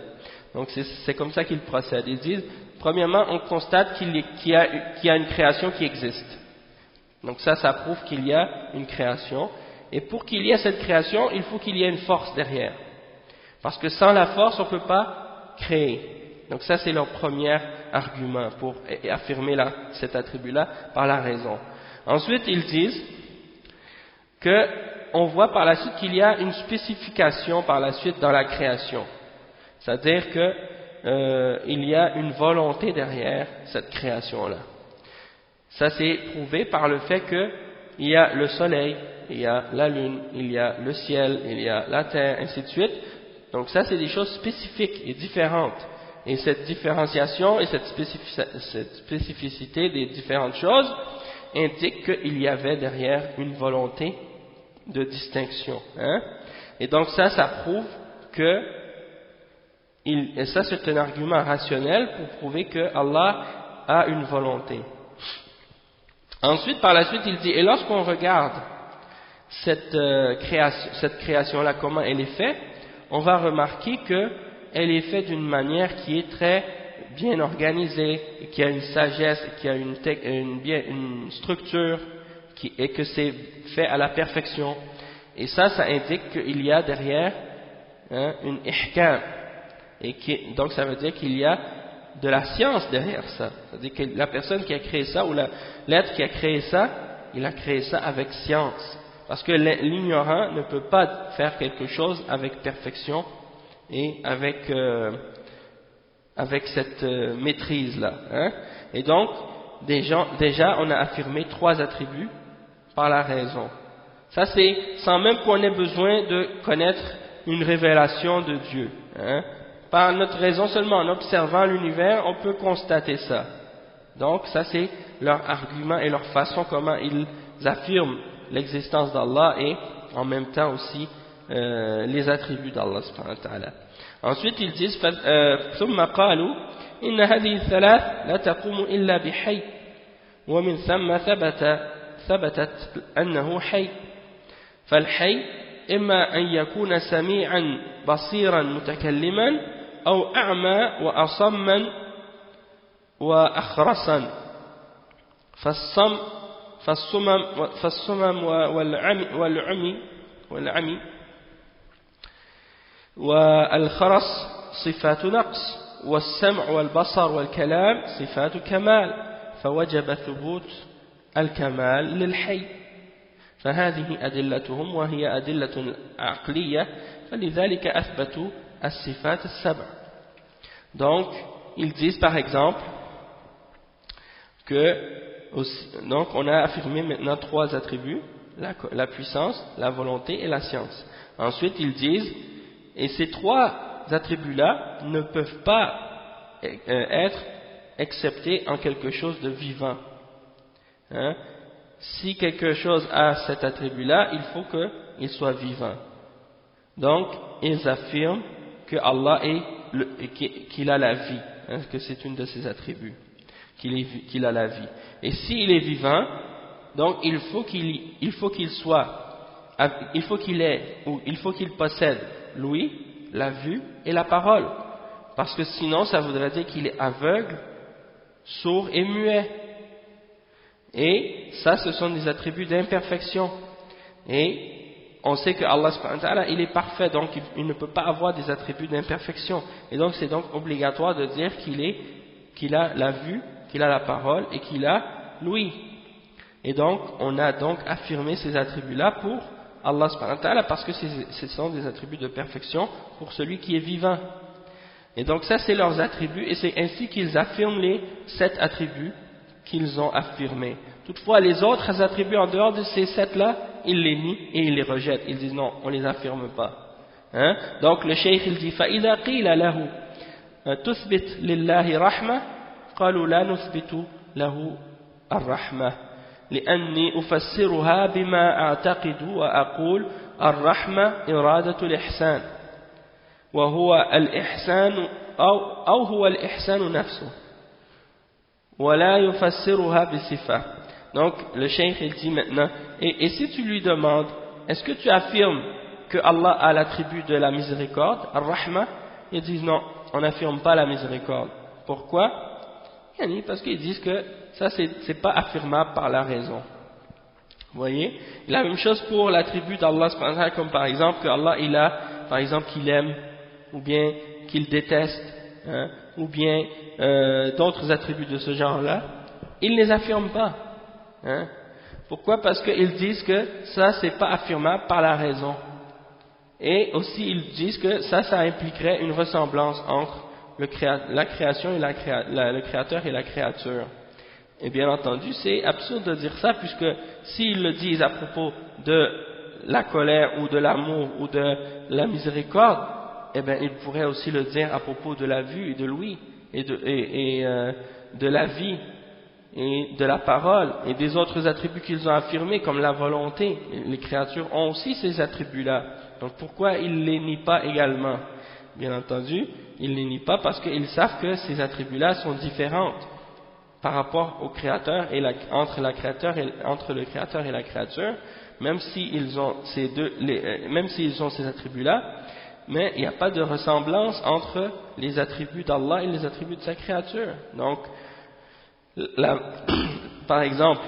Donc c'est comme ça qu'ils procèdent. Ils disent, premièrement, on constate qu'il y a une création qui existe. Donc ça prouve qu'il y a une création. Et pour qu'il y ait cette création, il faut qu'il y ait une force derrière. Parce que sans la force, on ne peut pas créer. Donc ça c'est leur premier argument pour affirmer cet attribut-là par la raison. Ensuite, ils disent qu'on voit par la suite qu'il y a une spécification par la suite dans la création. C'est-à-dire qu'il y a une volonté derrière cette création-là. Ça c'est prouvé par le fait qu'il y a le soleil, il y a la lune, il y a le ciel, il y a la terre, ainsi de suite. Donc ça c'est des choses spécifiques et différentes. Et cette différenciation et cette spécificité des différentes choses indique qu'il y avait derrière une volonté de distinction. Et donc ça prouve que, et ça c'est un argument rationnel pour prouver que Allah a une volonté. Ensuite, par la suite, il dit, et lorsqu'on regarde cette création-là, comment elle est faite, on va remarquer qu'elle est faite d'une manière qui est très bien organisée, qui a une sagesse, qui a une structure, et que c'est fait à la perfection. Et ça indique qu'il y a derrière une ihkam. Donc ça veut dire qu'il y a de la science derrière ça. C'est-à-dire que la personne qui a créé ça, ou l'être qui a créé ça, il a créé ça avec science. Parce que l'ignorant ne peut pas faire quelque chose avec perfection et avec cette maîtrise-là. Et donc, déjà, on a affirmé 3 attributs par la raison. Ça, c'est sans même qu'on ait besoin de connaître une révélation de Dieu. Par notre raison seulement, en observant l'univers, on peut constater ça. Donc, ça c'est leur argument et leur façon comment ils affirment l'existence d'Allah et en même temps aussi les attributs d'Allah subhanahu wa ta'ala. Ensuite, ils disent ثم قالوا إن هذه الثلاث لا تقوم إلا بحي ومن ثم ثبتت أنه حي فالحي إما أن يكون سميعا بصيرا متكلما أو أعمى وأصما وأخرسا فالصمم والعمي والخرس صفات نقص والسمع والبصر والكلام صفات كمال فوجب ثبوت الكمال للحي فهذه أدلتهم وهي أدلة عقلية فلذلك أثبتوا الصفات السبع. Donc ils disent par exemple que donc on a affirmé maintenant trois attributs, la puissance, la volonté et la science. Ensuite ils disent, et ces trois attributs-là ne peuvent pas être acceptés en quelque chose de vivant. Hein? Si quelque chose a cet attribut-là, il faut qu'il soit vivant. Donc ils affirment que Allah qu'il a la vie, hein, que c'est une de ses attributs, qu'il a la vie. Et s'il est vivant, donc il faut qu'il possède l'ouïe, la vue et la parole, parce que sinon ça voudrait dire qu'il est aveugle, sourd et muet. Et ça, ce sont des attributs d'imperfection. Et on sait que Allah subhanahu wa ta'ala, il est parfait, donc il ne peut pas avoir des attributs d'imperfection. Et donc c'est donc obligatoire de dire qu'il a la vue, qu'il a la parole et qu'il a l'ouïe. Et donc on a donc affirmé ces attributs-là pour Allah subhanahu wa ta'ala, parce que ce sont des attributs de perfection pour celui qui est vivant. Et donc ça, c'est leurs attributs, et c'est ainsi qu'ils affirment les 7 attributs qu'ils ont affirmés. Toutefois, les autres attributs en dehors de ces 7-là, ils les nient et ils les rejettent. Ils disent non, on ne les affirme pas. Hein? Donc le cheikh il dit فَإِذَا قِيلَ لَهُ تُثْبِتْ لِلَّهِ رَحْمَةً قَالُوا لَا نُثْبِتُ لَهُ الرَّحْمَةَ لأني أفسرها بما أعتقد وأقول الرحمة إرادة الإحسان وهو الإحسان أو هو الإحسان نفسه ولا يفسرها بصفة. Donc le cheikh il dit maintenant, et si tu lui demandes, est-ce que tu affirmes que Allah a l'attribut de la miséricorde, ar-rahma? Ils disent non, on n'affirme pas la miséricorde. Pourquoi? Parce qu'ils disent que ça c'est pas affirmable par la raison. Vous voyez? La même chose pour l'attribut d'Allah, comme par exemple que Allah il a, par exemple qu'il aime, ou bien qu'il déteste, hein, ou bien d'autres attributs de ce genre-là, ils ne les affirment pas. Hein? Pourquoi? Parce qu'ils disent que ça c'est pas affirmable par la raison. Et aussi ils disent que ça impliquerait une ressemblance entre la création et le créateur et la créature. Et bien entendu, c'est absurde de dire ça, puisque s'ils le disent à propos de la colère ou de l'amour ou de la miséricorde, eh bien ils pourraient aussi le dire à propos de la vue et de l'ouïe et de la vie et de la parole et des autres attributs qu'ils ont affirmés comme la volonté. Les créatures ont aussi ces attributs-là. Donc pourquoi ils ne les nient pas également? Bien entendu, ils ne les nient pas parce qu'ils savent que ces attributs-là sont différents par rapport au créateur et entre le créateur et la créature, même s'ils ont ces attributs-là, mais il n'y a pas de ressemblance entre les attributs d'Allah et les attributs de sa créature. Donc, par exemple,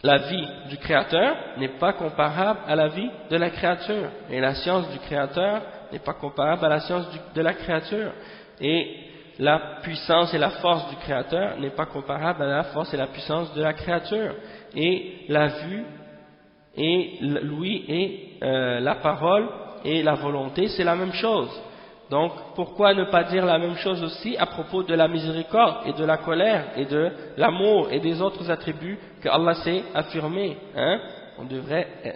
la vie du créateur n'est pas comparable à la vie de la créature, et la science du créateur n'est pas comparable à la science de la créature, et la puissance et la force du créateur n'est pas comparable à la force et la puissance de la créature, et la vue et l'ouïe et la parole et la volonté, c'est la même chose. Donc pourquoi ne pas dire la même chose aussi à propos de la miséricorde et de la colère et de l'amour et des autres attributs que Allah s'est affirmés, hein?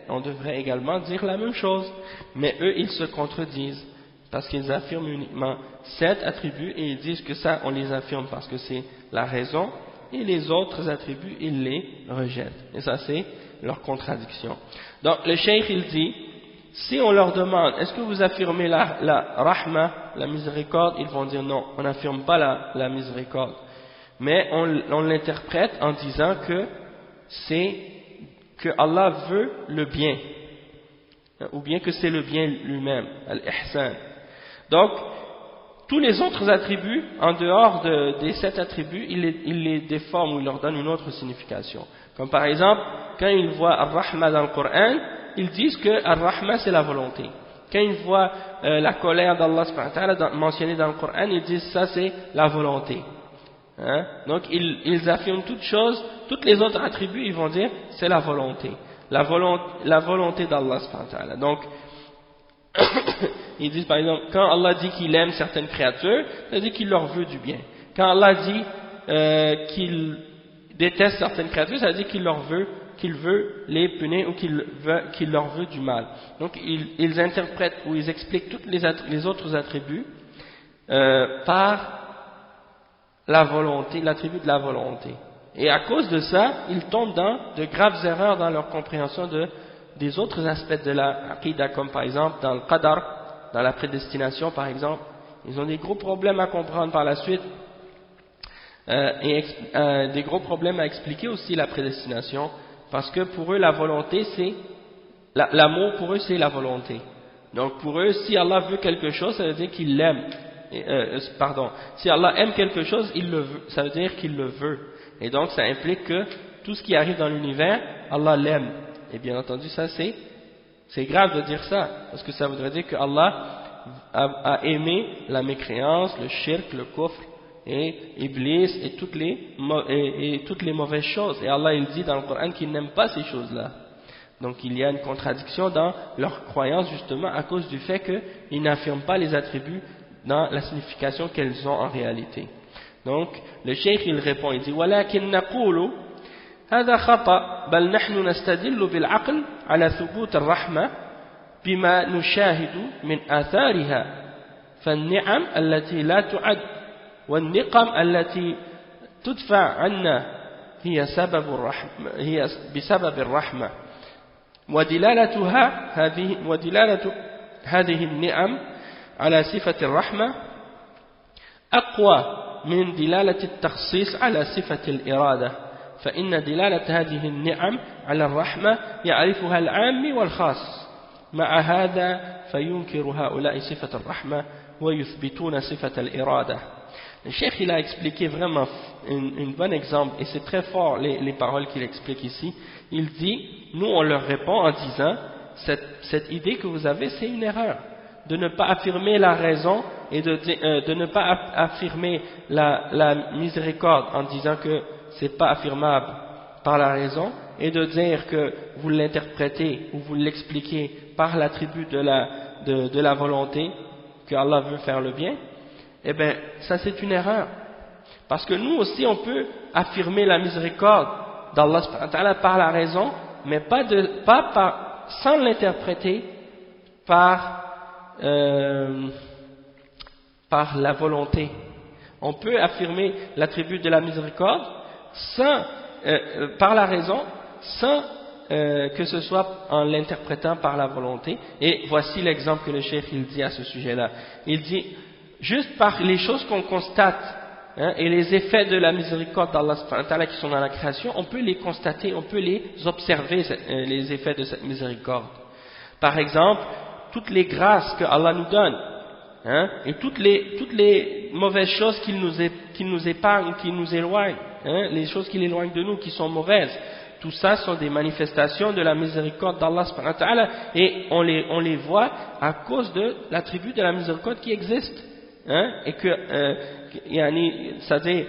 On devrait également dire la même chose, mais eux ils se contredisent parce qu'ils affirment uniquement 7 attributs et ils disent que ça on les affirme parce que c'est la raison, et les autres attributs ils les rejettent, et ça c'est leur contradiction. Donc le cheikh il dit, si on leur demande est-ce que vous affirmez la rahma, la miséricorde, ils vont dire non, on n'affirme pas la miséricorde, mais on l'interprète en disant que c'est que Allah veut le bien, ou bien que c'est le bien lui-même, al-ihsan. Donc tous les autres attributs, en dehors des 7 attributs, il les déforme ou il leur donne une autre signification. Comme par exemple, quand ils voient Ar-Rahma dans le Coran, ils disent que Ar-Rahma c'est la volonté. Quand ils voient la colère d'Allah subhanahu wa ta'ala mentionnée dans le Coran, ils disent ça c'est la volonté. Hein? Donc ils affirment toutes choses, tous les autres attributs, ils vont dire c'est la volonté. La volonté d'Allah subhanahu wa ta'ala. Donc, ils disent par exemple, quand Allah dit qu'il aime certaines créatures, ça veut dire qu'il leur veut du bien. Quand Allah dit qu'il déteste certaines créatures, ça veut dire qu'il veut les punir ou qu'il leur veut du mal. Donc ils interprètent ou ils expliquent tous les autres attributs par la volonté, l'attribut de la volonté. Et à cause de ça, ils tombent dans de graves erreurs dans leur compréhension des autres aspects de la aqidah, comme par exemple dans le qadar, dans la prédestination par exemple. Ils ont des gros problèmes à comprendre par la suite des gros problèmes à expliquer aussi la prédestination, parce que pour eux la volonté c'est l'amour, pour eux c'est la volonté. Donc pour eux, si Allah veut quelque chose, ça veut dire qu'il l'aime. Si Allah aime quelque chose, il le veut, ça veut dire qu'il le veut. Et donc ça implique que tout ce qui arrive dans l'univers, Allah l'aime. Et bien entendu, ça c'est grave de dire ça, parce que ça voudrait dire que Allah a aimé la mécréance, le shirk, le kufr, et Iblis, et toutes les mauvaises choses. Et Allah il dit dans le Coran qu'il n'aime pas ces choses-là. Donc il y a une contradiction dans leur croyance justement à cause du fait qu'ils n'affirment pas les attributs dans la signification qu'elles ont en réalité. Donc le cheikh il répond, il dit وَلَكِنْ نَقُولُ هذا خطأ بل نحن نستدل بالعقل على ثبوت الرحمة بما نشاهد من آثارها فالنعم التي لا تعد والنقم التي تدفع عنا هي بسبب الرحمة ودلالة هذه النعم على صفة الرحمة أقوى من دلالة التخصيص على صفة الإرادة فإن دلالة هذه النعم على الرحمة يعرفها العام والخاص مع هذا فينكر هؤلاء صفة الرحمة ويثبتون صفة الإرادة. Le cheikh il a expliqué vraiment un bon exemple et c'est très fort les paroles qu'il explique ici. Il dit, nous on leur répond en disant cette idée que vous avez c'est une erreur de ne pas affirmer la raison et de ne pas affirmer la miséricorde en disant que c'est pas affirmable par la raison et de dire que vous l'interprétez ou vous l'expliquez par l'attribut de la volonté que Allah veut faire le bien. Eh bien, ça c'est une erreur. Parce que nous aussi, on peut affirmer la miséricorde d'Allah par la raison, mais sans l'interpréter par la volonté. On peut affirmer l'attribut de la miséricorde par la raison, sans que ce soit en l'interprétant par la volonté. Et voici l'exemple que le cheikh il dit à ce sujet-là. Il dit juste par les choses qu'on constate et les effets de la miséricorde d'Allah qui sont dans la création, on peut les constater, on peut les observer, les effets de cette miséricorde. Par exemple, toutes les grâces que Allah nous donne, et toutes les mauvaises choses qu'il nous épargne, qu'il nous éloigne, les choses qu'il éloigne de nous, qui sont mauvaises, tout ça sont des manifestations de la miséricorde d'Allah et on les voit à cause de l'attribut de la miséricorde qui existe. Et que c'est-à-dire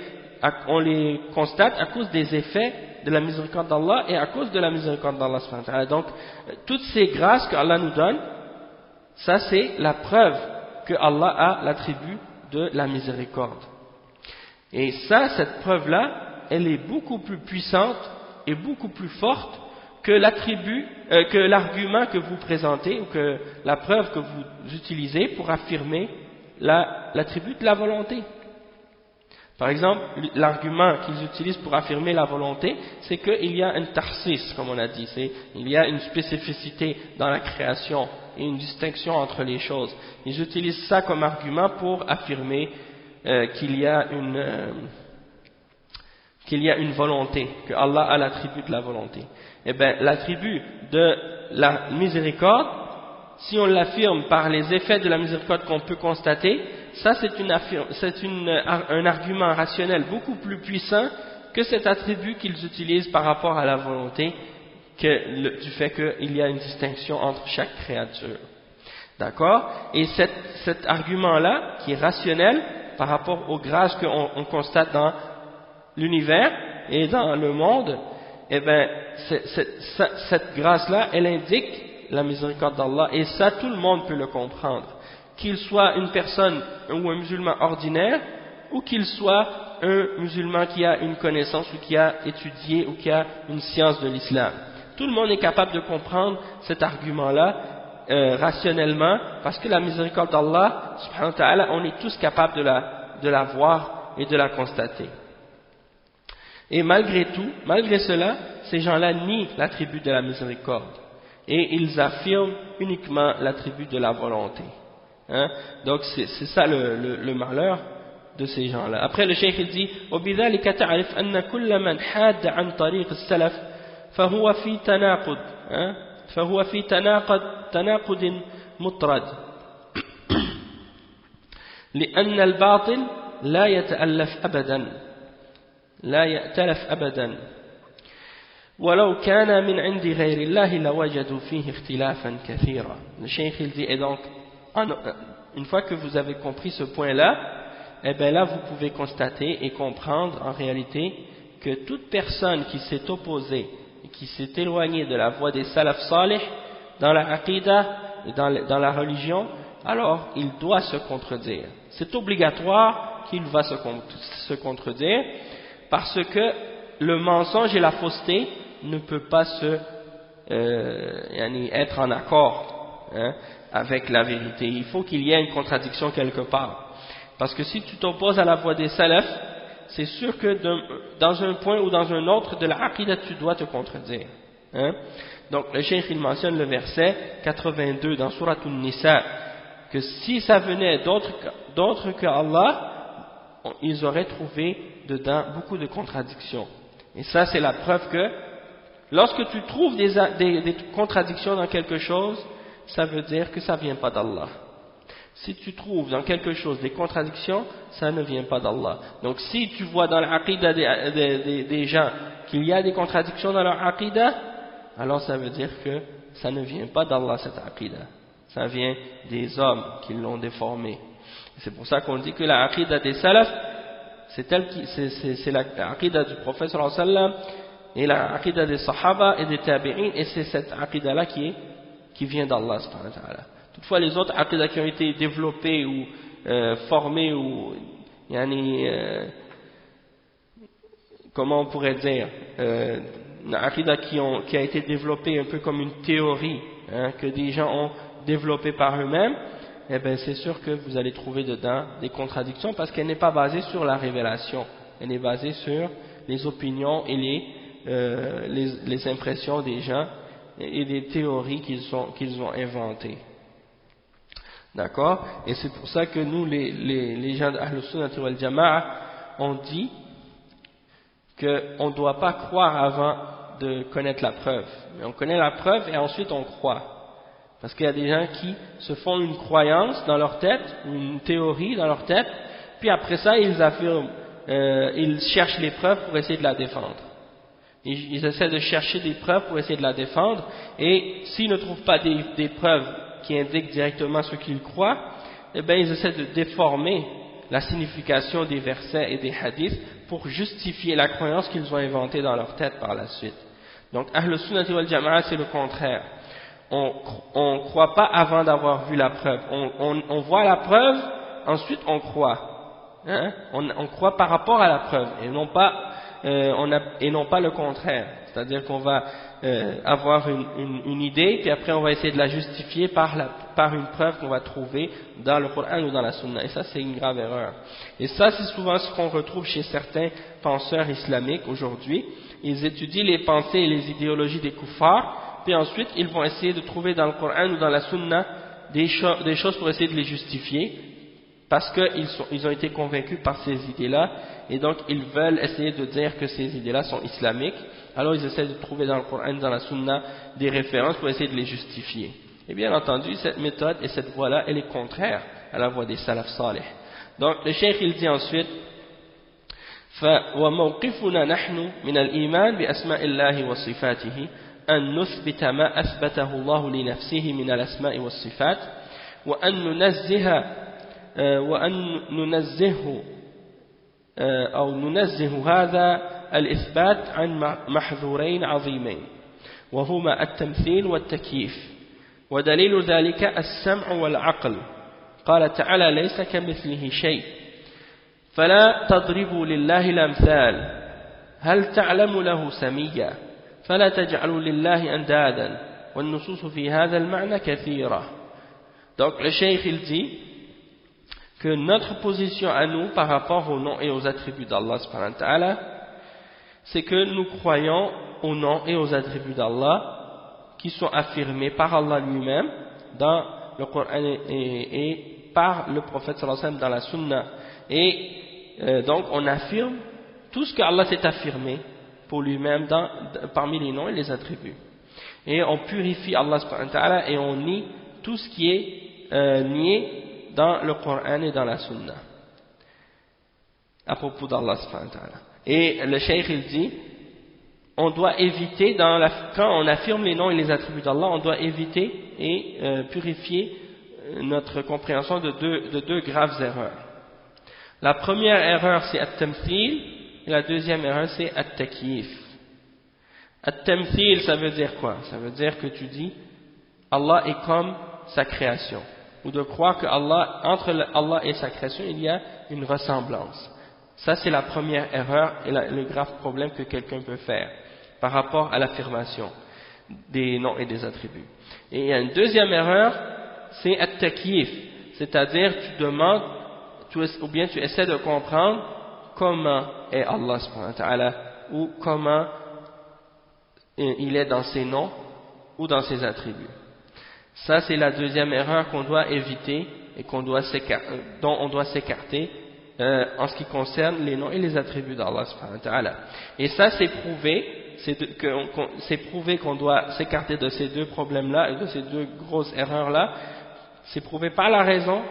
on les constate à cause des effets de la miséricorde d'Allah et à cause de la miséricorde d'Allah. Donc toutes ces grâces que Allah nous donne, ça c'est la preuve que Allah a l'attribut de la miséricorde. Et ça, cette preuve-là, elle est beaucoup plus puissante et beaucoup plus forte que l'argument que vous présentez ou que la preuve que vous utilisez pour affirmer l'attribut de la volonté. Par exemple, l'argument qu'ils utilisent pour affirmer la volonté, c'est qu'il y a un tarsis, comme on a dit, il y a une spécificité dans la création et une distinction entre les choses. Ils utilisent ça comme argument pour affirmer qu'il y a une volonté, que Allah a l'attribut de la volonté. Eh bien, l'attribut de la miséricorde, si on l'affirme par les effets de la miséricorde qu'on peut constater, ça c'est un argument rationnel beaucoup plus puissant que cet attribut qu'ils utilisent par rapport à la volonté, du fait qu'il y a une distinction entre chaque créature. D'accord? Et cet argument-là, qui est rationnel par rapport aux grâces qu'on constate dans l'univers et dans le monde, eh bien, cette grâce-là, elle indique la miséricorde d'Allah, et ça, tout le monde peut le comprendre. Qu'il soit une personne ou un musulman ordinaire, ou qu'il soit un musulman qui a une connaissance, ou qui a étudié, ou qui a une science de l'islam. Tout le monde est capable de comprendre cet argument-là rationnellement, parce que la miséricorde d'Allah, subhanahu wa ta'ala, on est tous capables de la voir et de la constater. Et malgré tout, malgré cela, ces gens-là nient l'attribut de la miséricorde. Et ils affirment uniquement l'attribut de la volonté. Hein? Donc c'est ça le malheur de ces gens-là. Après le cheikh il dit وبذلك تعرف أن كل من حاد عن طريق السلف فهو في تناقض مطرد لأن الباطل لا يأتلف أبدا ولو كان من عند غير الله لوجدوا فيه اختلافا كثيرا. Le cheikh il dit, et donc une fois que vous avez compris ce point-là, eh bien là vous pouvez constater et comprendre en réalité que toute personne qui s'est opposée et qui s'est éloignée de la voie des salaf salih dans la aqidah et dans la religion, alors il doit se contredire. C'est obligatoire qu'il va se contredire, parce que le mensonge et la fausseté ne peuvent pas être en accord avec la vérité. Il faut qu'il y ait une contradiction quelque part. Parce que si tu t'opposes à la voie des salafs, c'est sûr que dans un point ou dans un autre de la aqidah, tu dois te contredire. Donc le cheikh il mentionne le verset 82 dans Surat An-Nisa, que si ça venait d'autres que Allah, ils auraient trouvé dedans beaucoup de contradictions. Et ça c'est la preuve que lorsque tu trouves des contradictions dans quelque chose, ça veut dire que ça ne vient pas d'Allah. Si tu trouves dans quelque chose des contradictions, ça ne vient pas d'Allah. Donc si tu vois dans l'aqidah des gens qu'il y a des contradictions dans leur aqidah, alors ça veut dire que ça ne vient pas d'Allah cette aqidah. Ça vient des hommes qui l'ont déformé. C'est pour ça qu'on dit que la aqidah des salaf, c'est la aqidah du prophète sallallahu alayhi wa sallam, et la aqidah des sahaba et des tabi'in, et c'est cette aqidah-là qui vient d'Allah subhanahu wa ta'ala. Toutefois, les autres aqidah qui ont été développés ou formés ou comment on pourrait dire, une aqidah qui a été développée un peu comme une théorie, que des gens ont développée par eux-mêmes, eh bien c'est sûr que vous allez trouver dedans des contradictions, parce qu'elle n'est pas basée sur la révélation, elle est basée sur les opinions et les impressions des gens et des théories qu'ils ont inventées. D'accord? Et c'est pour ça que nous, les gens d'Ahl Sunnah wal Jama'a, on dit qu'on ne doit pas croire avant de connaître la preuve. Mais on connaît la preuve et ensuite on croit. Parce qu'il y a des gens qui se font une croyance dans leur tête, ou une théorie dans leur tête, puis après ça ils affirment, ils cherchent les preuves pour essayer de la défendre. Ils essaient de chercher des preuves pour essayer de la défendre, et s'ils ne trouvent pas des preuves qui indiquent directement ce qu'ils croient, eh bien ils essaient de déformer la signification des versets et des hadiths pour justifier la croyance qu'ils ont inventée dans leur tête par la suite. Donc Ahl Sunnah wal Jama'a, c'est le contraire. On ne croit pas avant d'avoir vu la preuve. On voit la preuve, ensuite on croit. On croit par rapport à la preuve, et non pas le contraire. C'est-à-dire qu'on va avoir une idée, puis après on va essayer de la justifier par une preuve qu'on va trouver dans le Coran ou dans la Sunna. Et ça, c'est une grave erreur. Et ça, c'est souvent ce qu'on retrouve chez certains penseurs islamiques aujourd'hui. Ils étudient les pensées et les idéologies des kuffars, puis ensuite ils vont essayer de trouver dans le Coran ou dans la Sunna des choses pour essayer de les justifier, parce qu'ils ont été convaincus par ces idées-là, et donc ils veulent essayer de dire que ces idées-là sont islamiques. Alors ils essaient de trouver dans le Coran, dans la Sunna, des références pour essayer de les justifier. Et bien entendu, cette méthode et cette voie-là, elle est contraire à la voie des salaf salih. Donc le cheikh il dit ensuite وموقفنا نحن من الإيمان بأسماء الله وصفاته أن نثبت ما أثبته الله لنفسه من الأسماء والصفات وأن ننزه أو ننزه هذا الإثبات عن محذورين عظيمين وهما التمثيل والتكييف ودليل ذلك السمع والعقل قال تعالى ليس كمثله شيء فلا تضربوا لله الأمثال هل تعلم له سميا فلا تجعلوا لله أندادا والنصوص في هذا المعنى كثيرة. Donc le cheikh il dit que notre position à nous par rapport aux noms et aux attributs d'Allah subhanahu wa ta'ala, c'est que nous croyons aux noms et aux attributs d'Allah qui sont affirmés par Allah lui-même dans le Coran et par le prophète sallallahu alayhi wa sallam dans la sunna. Et donc on affirme tout ce que Allah s'est affirmé pour lui-même parmi les noms et les attributs. Et on purifie Allah subhanahu wa ta'ala et on nie tout ce qui est nié dans le Coran et dans la sunna à propos d'Allah subhanahu wa ta'ala. Et le cheikh il dit on doit éviter quand on affirme les noms et les attributs d'Allah, on doit éviter et purifier notre compréhension de deux graves erreurs. La première erreur c'est at-tamthil et la deuxième erreur c'est at-takyif. At-tamthil ça veut dire quoi? Ça veut dire que tu dis Allah est comme sa création, ou de croire que entre Allah et sa création il y a une ressemblance. Ça c'est la première erreur et le grave problème que quelqu'un peut faire par rapport à l'affirmation des noms et des attributs. Et il y a une deuxième erreur, c'est at-takyif, c'est-à-dire tu demandes ou bien tu essaies de comprendre comment est Allah subhanahu wa ta'ala ou comment il est dans ses noms ou dans ses attributs. Ça c'est la deuxième erreur qu'on doit éviter et dont on doit s'écarter en ce qui concerne les noms et les attributs d'Allah subhanahu wa ta'ala. Et ça c'est prouvé qu'on doit s'écarter de ces deux problèmes-là et de ces deux grosses erreurs-là. C'est prouvé par la raison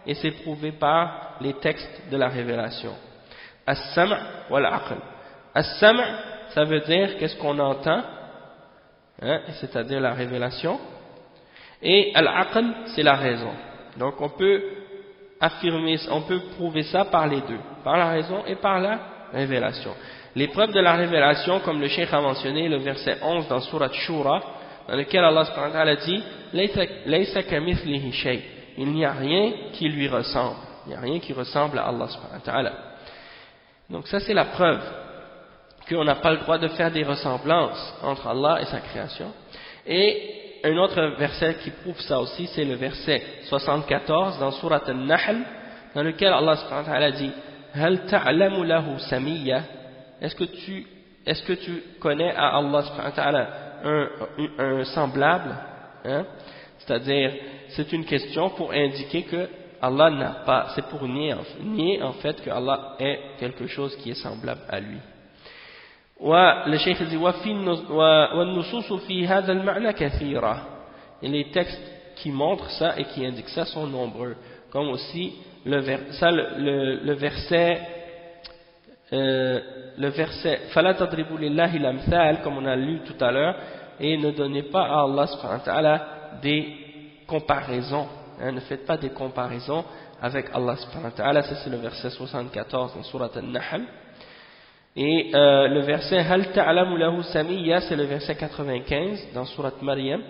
et c'est prouvé par les textes de la révélation. As-sam' wal-aql. As-sam' ça veut dire qu'est-ce qu'on entend, c'est-à-dire la révélation, et al-aql c'est la raison. Donc on peut prouver ça par les deux, par la raison et par la révélation. Les preuves de la révélation, comme le cheikh a mentionné, le verset 11 dans Surat Shura, dans lequel Allah subhanahu wa ta'ala dit Laysa kamithlihi shay. Il n'y a rien qui lui ressemble. Il n'y a rien qui ressemble à Allah subhanahu wa ta'ala. Donc ça c'est la preuve qu'on n'a pas le droit de faire des ressemblances entre Allah et sa création. Et un autre verset qui prouve ça aussi, c'est le verset 74 dans Surat An-Nahl, dans lequel Allah subhanahu wa ta'ala dit Hal ta'lamu lahu samiyya. Est-ce que tu connais à Allah subhanahu wa ta'ala un semblable, c'est-à-dire c'est une question pour indiquer que Allah n'a pas, c'est pour nier en fait que Allah est quelque chose qui est semblable à lui. Le cheikh dit وَالنُّصُوصُ فِي هَذَا الْمَعْنَى كَثِيرًا. Et les textes qui montrent ça et qui indiquent ça sont nombreux, comme aussi le verset فَلَا تَضْرِبُوا لِلَّهِ الْأَمْثَالِ, comme on a lu tout à l'heure, et ne donnez pas à Allah subhanahu wa ta'ala des comparaisons, ne faites pas des comparaisons avec Allah subhanahu wa ta'ala. Ça c'est le verset 74 dans Surat An-Nahl. Et le verset Hal ta'lamu lahu samiyya, c'est le verset 95 dans Surat Maryam.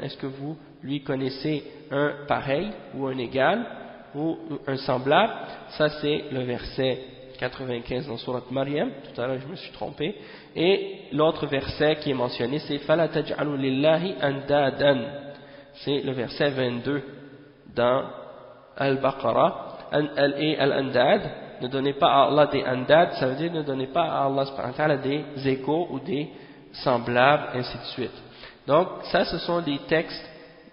Est-ce que vous lui connaissez un pareil ou un égal ou un semblable? Ça c'est le verset 95 dans Surat Maryam. Tout à l'heure je me suis trompé. Et l'autre verset qui est mentionné c'est Fala taj'alu lillahi andadan. C'est le verset 22 dans Al-Baqarah. Et Al-Andad, ne donnez pas à Allah des andad, ça veut dire ne donnez pas à Allah subhanahu wa ta'ala des égaux ou des semblables, ainsi de suite. Donc ça ce sont des textes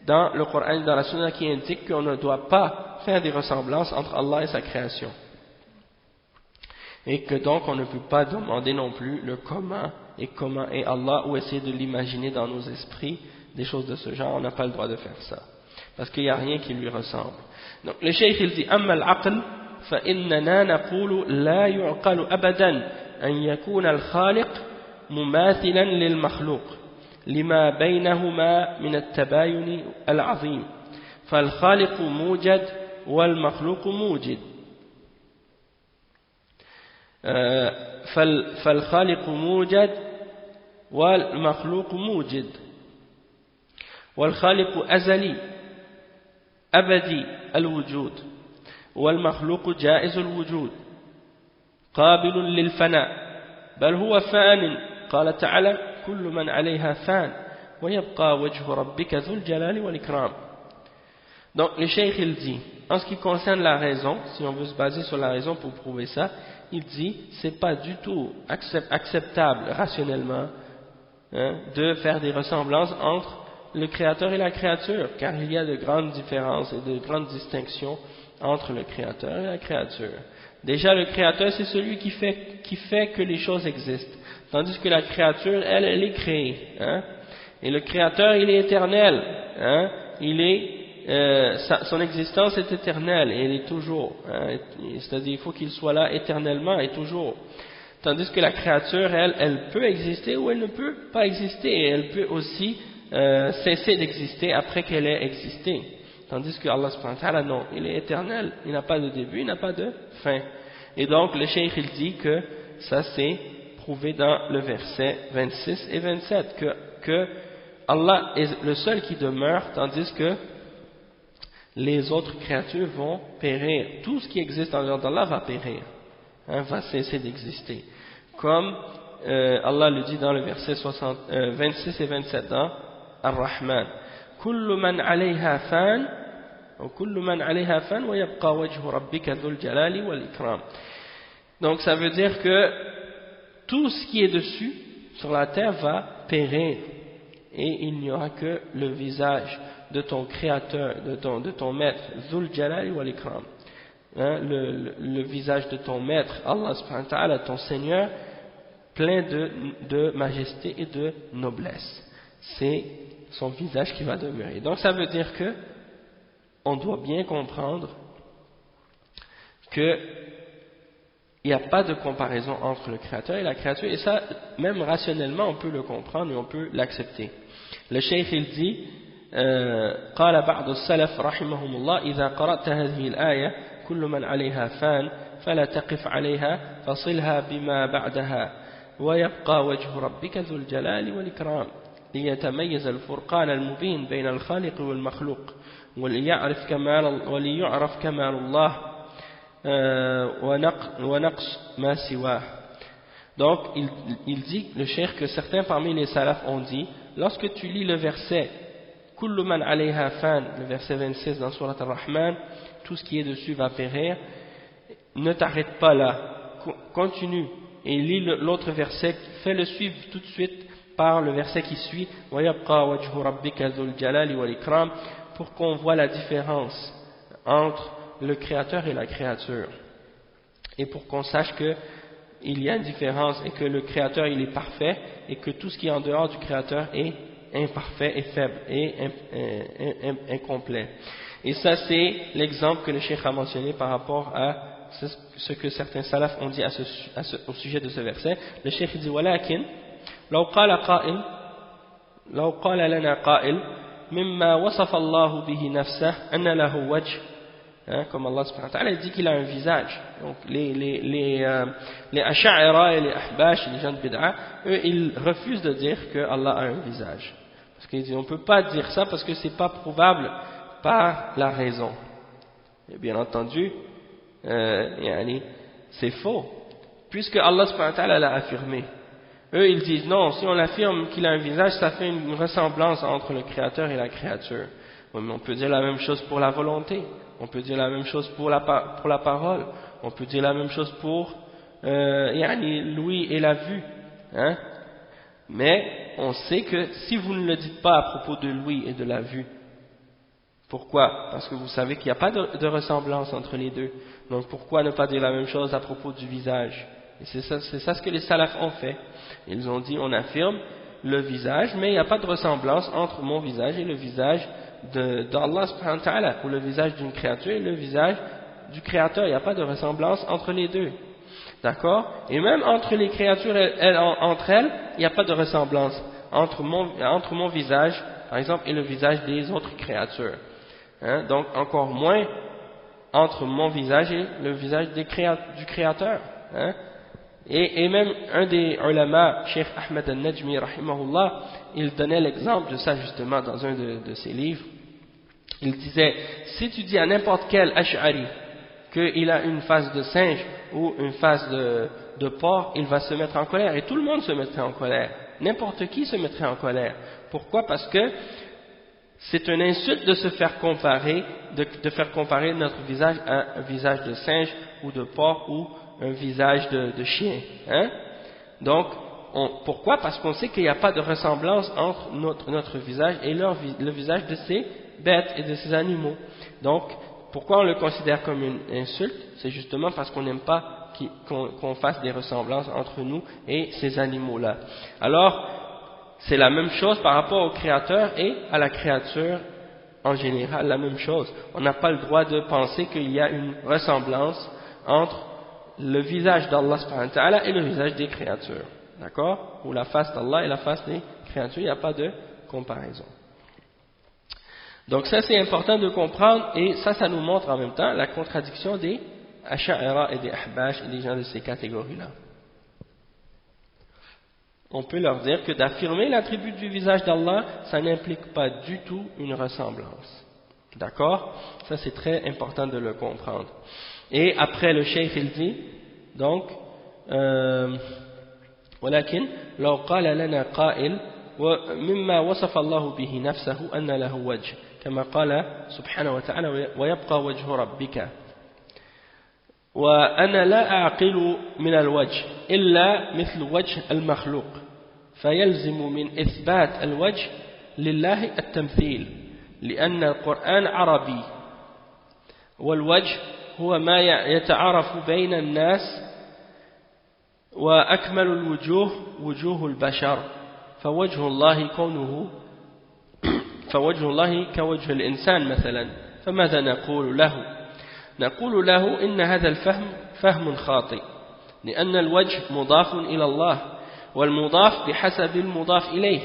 dans le Coran et dans la Sunna qui indiquent qu'on ne doit pas faire des ressemblances entre Allah et sa création. Et que donc on ne peut pas demander non plus le comment est Allah, ou essayer de l'imaginer dans nos esprits, des choses de ce genre. On n'a pas le droit de faire ça, parce qu'il n'y a rien qui lui ressemble. Donc le cheikh il dit Amma al-aql فإننا نقول لا يعقل أبدا أن يكون الخالق مماثلا للمخلوق لما بينهما من التباين العظيم فالخالق موجد والمخلوق موجد فالخالق موجد والمخلوق موجد والخالق أزلي أبدي الوجود والمخلوق جائز الوجود قابل للفناء بل هو فان قال تعالى كل من عليها فان ويبقى وجه ربك ذو الجلال والإكرام. Donc le cheikh il dit, en ce qui concerne la raison, si on veut se baser sur la raison pour prouver ça, il dit c'est pas du tout acceptable rationnellement de faire des ressemblances entre le créateur et la créature, car il y a de grandes différences et de grandes distinctions entre le créateur et la créature. Déjà le créateur c'est celui qui fait que les choses existent, tandis que la créature elle est créée, et le créateur il est éternel, son existence est éternelle et elle est toujours, c'est-à-dire il faut qu'il soit là éternellement et toujours, tandis que la créature elle peut exister ou elle ne peut pas exister, et elle peut aussi cesser d'exister après qu'elle ait existé, tandis que Allah subhanahu wa ta'ala non, il est éternel, il n'a pas de début, il n'a pas de fin. Et donc le cheikh il dit que ça c'est prouvé dans le verset 26 et 27 que Allah est le seul qui demeure, tandis que les autres créatures vont périr. Tout ce qui existe en dehors d'Allah va périr, va cesser d'exister. Comme Allah le dit dans le verset 26 et 27 dans Ar-Rahman. Kullu man alayha fan wa kullu man alayha fan wa yabqa wajhu rabbika dhul jalali wal ikram. Donc ça veut dire que tout ce qui est dessus sur la terre va périr et il n'y aura que le visage de ton créateur, de ton maître, Zul Jalali wal Ikram, le visage de ton maître, Allah subhanahu wa ta'ala, ton Seigneur, plein de majesté et de noblesse. C'est son visage qui va demeurer. Donc ça veut dire que on doit bien comprendre que il n'y a pas de comparaison entre le créateur et la créature, et ça, même rationnellement, on peut le comprendre et on peut l'accepter. Le cheikh il dit قال بعض السلف رحمهم الله إذا قرأت هذه الآية كل من عليها فان فلا تقف عليها فصلها بما بعدها ويبقى وجه ربك ذو الجلال والإكرام ليتميز الفرقان المبين بين الخالق والمخلوق وليعرف كمال الله ونقص ما سواه. Donc il dit, le cheikh, que certains parmi les salafs ont dit, lorsque tu lis le verset Kullu man alayha fan, le verset 26 dans Surat Ar-Rahman, tout ce qui est dessus va périr, ne t'arrête pas là, continue et lis l'autre verset, fais-le suivre tout de suite par le verset qui suit wa yabqa wajhu rabbika dhul jalali wal ikram, pour qu'on voit la différence entre le créateur et la créature, et pour qu'on sache que il y a une différence et que le créateur il est parfait et que tout ce qui est en dehors du créateur est imparfait et faible et incomplet. Et ça c'est l'exemple que le cheikh a mentionné par rapport à ce que certains salafs ont dit au sujet de ce verset. Le cheikh dit walakin law qala lana qa'il mimma wasafa Allah bihi nafsahu anna lahu wajh, comme Allah subhanahu wa ta'ala dit qu'il a un visage. Donc les Ash'ara et les Ahbash, les gens de Bid'a, eux ils refusent de dire que Allah a un visage, parce qu'ils disent on ne peut pas dire ça parce que c'est pas prouvable par la raison. Et bien entendu c'est faux, puisque Allah subhanahu wa ta'ala l'a affirmé. Eux ils disent non, si on affirme qu'il a un visage, ça fait une ressemblance entre le créateur et la créature. Mais on peut dire la même chose pour la volonté, on peut dire la même chose pour la parole, on peut dire la même chose pour l'ouïe et la vue, mais on sait que si vous ne le dites pas à propos de l'ouïe et de la vue, pourquoi? Parce que vous savez qu'il n'y a pas de ressemblance entre les deux. Donc pourquoi ne pas dire la même chose à propos du visage? Et c'est ça ce que les salafs ont fait. Ils ont dit on affirme le visage, mais il n'y a pas de ressemblance entre mon visage et le visage d'Allah subhanahu wa ta'ala, ou le visage d'une créature et le visage du Créateur, il n'y a pas de ressemblance entre les deux. D'accord? Et même entre les créatures entre elles, il n'y a pas de ressemblance entre mon visage, par exemple, et le visage des autres créatures. Hein? Donc, encore moins entre mon visage et le visage du Créateur. Hein? Et même un des ulama, Cheikh Ahmed al-Najmi, rahimahullah, il donnait l'exemple de ça justement dans un de ses livres. Il disait, si tu dis à n'importe quel Ash'ari qu'il a une face de singe ou une face de porc, il va se mettre en colère. Et tout le monde se mettrait en colère. N'importe qui se mettrait en colère. Pourquoi? Parce que c'est une insulte de se faire comparer, de faire comparer notre visage à un visage de singe ou de porc ou un visage de chien. Hein? Donc, pourquoi? Parce qu'on sait qu'il n'y a pas de ressemblance entre notre visage et le visage de ces bêtes et de ces animaux. Donc, pourquoi on le considère comme une insulte? C'est justement parce qu'on n'aime pas qu'on fasse des ressemblances entre nous et ces animaux-là. Alors, c'est la même chose par rapport au Créateur et à la créature en général, la même chose. On n'a pas le droit de penser qu'il y a une ressemblance entre le visage d'Allah subhanahu wa ta'ala et le visage des créatures. D'accord? Ou la face d'Allah et la face des créatures, il n'y a pas de comparaison. Donc ça c'est important de comprendre et ça nous montre en même temps la contradiction des Asha'ira et des Ahbash et des gens de ces catégories-là. On peut leur dire que d'affirmer l'attribut du visage d'Allah, ça n'implique pas du tout une ressemblance. D'accord? Ça c'est très important de le comprendre. Et après le cheikh il dit, donc, ولكن لو قال لنا قائل ومما وصف الله به نفسه أن له وجه كما قال سبحانه وتعالى ويبقى وجه ربك وأنا لا أعقل من الوجه إلا مثل وجه المخلوق فيلزم من إثبات الوجه لله التمثيل لأن القرآن عربي والوجه هو ما يتعارف بين الناس وأكمل الوجوه وجوه البشر فوجه الله كوجه الإنسان مثلا فماذا نقول له؟ نقول له إن هذا الفهم فهم خاطئ لأن الوجه مضاف إلى الله والمضاف بحسب المضاف إليه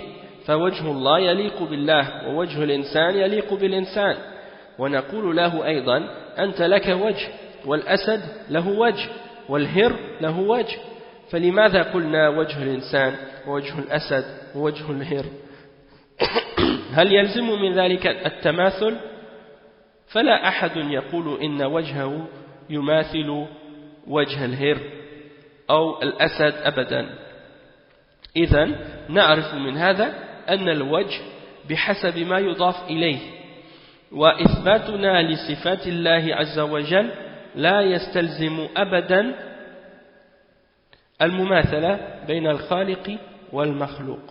فوجه الله يليق بالله ووجه الإنسان يليق بالإنسان ونقول له أيضا أنت لك وجه والأسد له وجه والهر له وجه فلماذا قلنا وجه الإنسان ووجه الأسد ووجه الهر هل يلزم من ذلك التماثل؟ فلا أحد يقول إن وجهه يماثل وجه الهر أو الأسد أبدا إذن نعرف من هذا أن الوجه بحسب ما يضاف إليه وإثباتنا لصفات الله عز وجل لا يستلزم أبدا المماثلة بين الخالق والمخلوق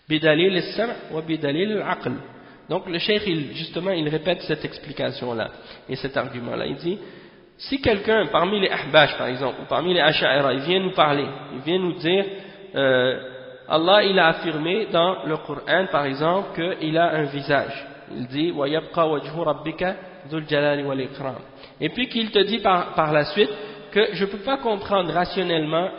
بدليل السمع وبدليل العقل. Donc le cheikh justement il répète cette explication là et cet argument là, il dit si quelqu'un parmi les ahbash par exemple ou parmi les asha'ira il vient nous parler, il vient nous dire Allah il a affirmé dans le Coran par exemple qu'il a un visage, il dit wa yabqa wajhu rabbika dhul jalali wal ikram, et puis qu'il te dit par la suite que je ne peux pas comprendre rationnellement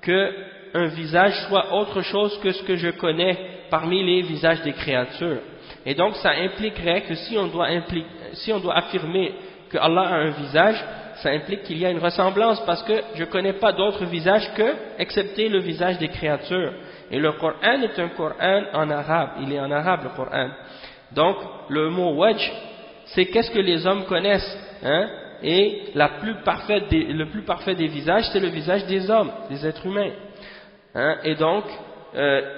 qu'un visage soit autre chose que ce que je connais parmi les visages des créatures. Et donc ça impliquerait que si on doit affirmer que Allah a un visage, ça implique qu'il y a une ressemblance parce que je ne connais pas d'autre visage excepté le visage des créatures. Et le Coran est un Coran en arabe, il est en arabe le Coran. Donc le mot wajh, c'est qu'est-ce que les hommes connaissent, hein? Et le plus parfait des visages, c'est le visage des hommes, des êtres humains. Hein? Et donc,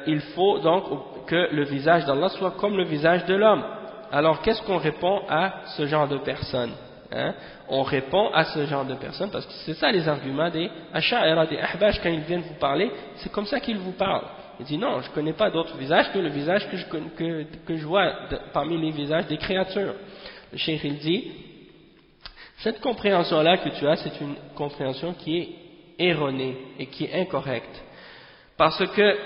il faut donc que le visage d'Allah soit comme le visage de l'homme. Alors, qu'est-ce qu'on répond à ce genre de personnes? Hein? On répond à ce genre de personnes parce que c'est ça les arguments des Asha'ira, des Ahbash, quand ils viennent vous parler, c'est comme ça qu'ils vous parlent. Ils disent non, je ne connais pas d'autre visage que le visage que je vois parmi les visages des créatures. Le cheikh il dit, cette compréhension-là que tu as, c'est une compréhension qui est erronée et qui est incorrecte. Parce que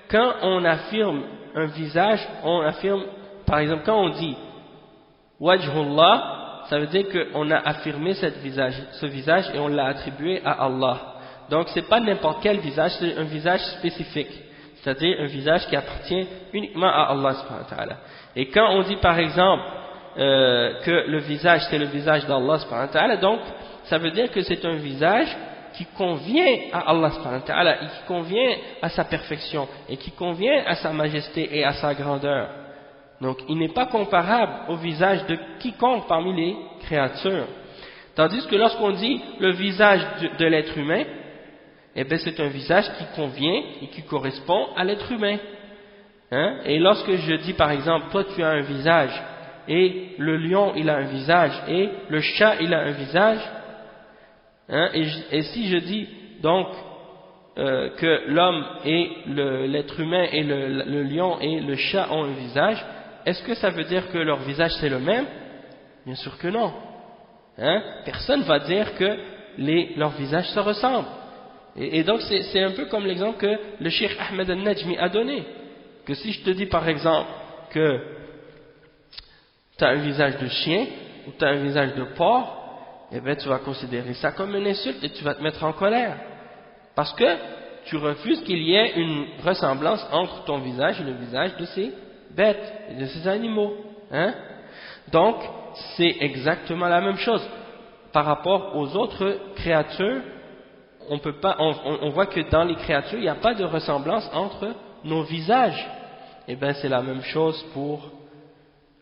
quand on affirme un visage, on affirme, par exemple, quand on dit wajhullah, ça veut dire qu'on a affirmé ce visage et on l'a attribué à Allah. Donc c'est pas n'importe quel visage, c'est un visage spécifique, c'est-à-dire un visage qui appartient uniquement à Allah subhanahu wa ta'ala. Et quand on dit par exemple que le visage c'est le visage d'Allah subhanahu wa ta'ala, donc ça veut dire que c'est un visage qui convient à Allah subhanahu wa ta'ala, et qui convient à sa perfection, et qui convient à sa majesté et à sa grandeur. Donc il n'est pas comparable au visage de quiconque parmi les créatures. Tandis que lorsqu'on dit le visage de l'être humain, eh bien c'est un visage qui convient et qui correspond à l'être humain. Hein? Et lorsque je dis par exemple, toi tu as un visage, et le lion il a un visage, et le chat il a un visage, hein? Et si je dis donc que l'homme et l'être humain et le lion et le chat ont un visage, est-ce que ça veut dire que leur visage c'est le même? Bien sûr que non. Hein? Personne ne va dire que leurs visages se ressemblent. Et donc c'est un peu comme l'exemple que le Cheikh Ahmed al-Najmi a donné. Que si je te dis par exemple que tu as un visage de chien ou tu as un visage de porc, eh bien tu vas considérer ça comme une insulte et tu vas te mettre en colère. Parce que tu refuses qu'il y ait une ressemblance entre ton visage et le visage de ces bêtes et de ces animaux. Hein? Donc c'est exactement la même chose. Par rapport aux autres créatures, on voit que dans les créatures, il n'y a pas de ressemblance entre nos visages. Et bien c'est la même chose pour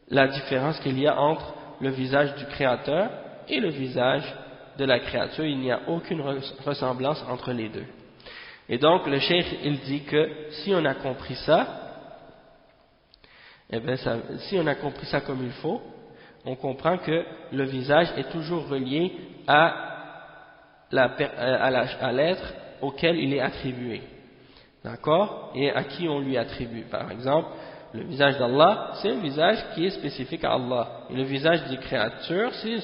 la différence qu'il y a entre le visage du créateur et le visage de la créature. Il n'y a aucune ressemblance entre les deux. Et donc le cheikh il dit que si on a compris ça, eh bien si on a compris ça comme il faut, on comprend que le visage est toujours relié à l'être auquel il est attribué. D'accord? Et à qui on lui attribue. Par exemple, le visage d'Allah, c'est un visage qui est spécifique à Allah. Et le visage des créatures, c'est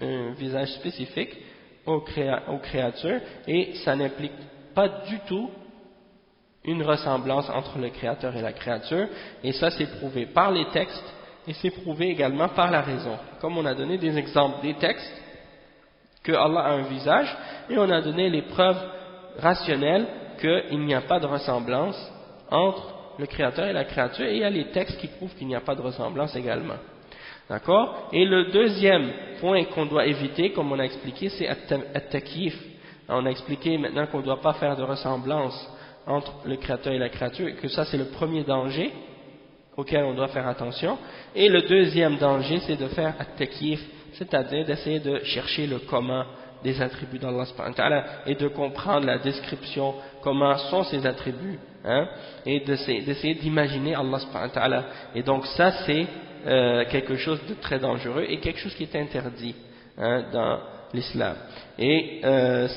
un visage spécifique aux créatures. Et ça n'implique pas du tout une ressemblance entre le créateur et la créature. Et ça, c'est prouvé par les textes et c'est prouvé également par la raison. Comme on a donné des exemples des textes, que Allah a un visage, et on a donné les preuves rationnelles qu'il n'y a pas de ressemblance entre le créateur et la créature, et il y a les textes qui prouvent qu'il n'y a pas de ressemblance également. D'accord? Et le deuxième point qu'on doit éviter, comme on a expliqué, c'est at-takyif. On a expliqué maintenant qu'on ne doit pas faire de ressemblance entre le créateur et la créature, et que ça c'est le premier danger auquel on doit faire attention. Et le deuxième danger, c'est de faire at-takyif, c'est-à-dire d'essayer de chercher le comment des attributs d'Allah subhanahu wa ta'ala et de comprendre la description, comment sont ces attributs, hein, et d'essayer d'imaginer Allah subhanahu wa ta'ala. Et donc ça c'est quelque chose de très dangereux et quelque chose qui est interdit, hein, dans l'islam. Et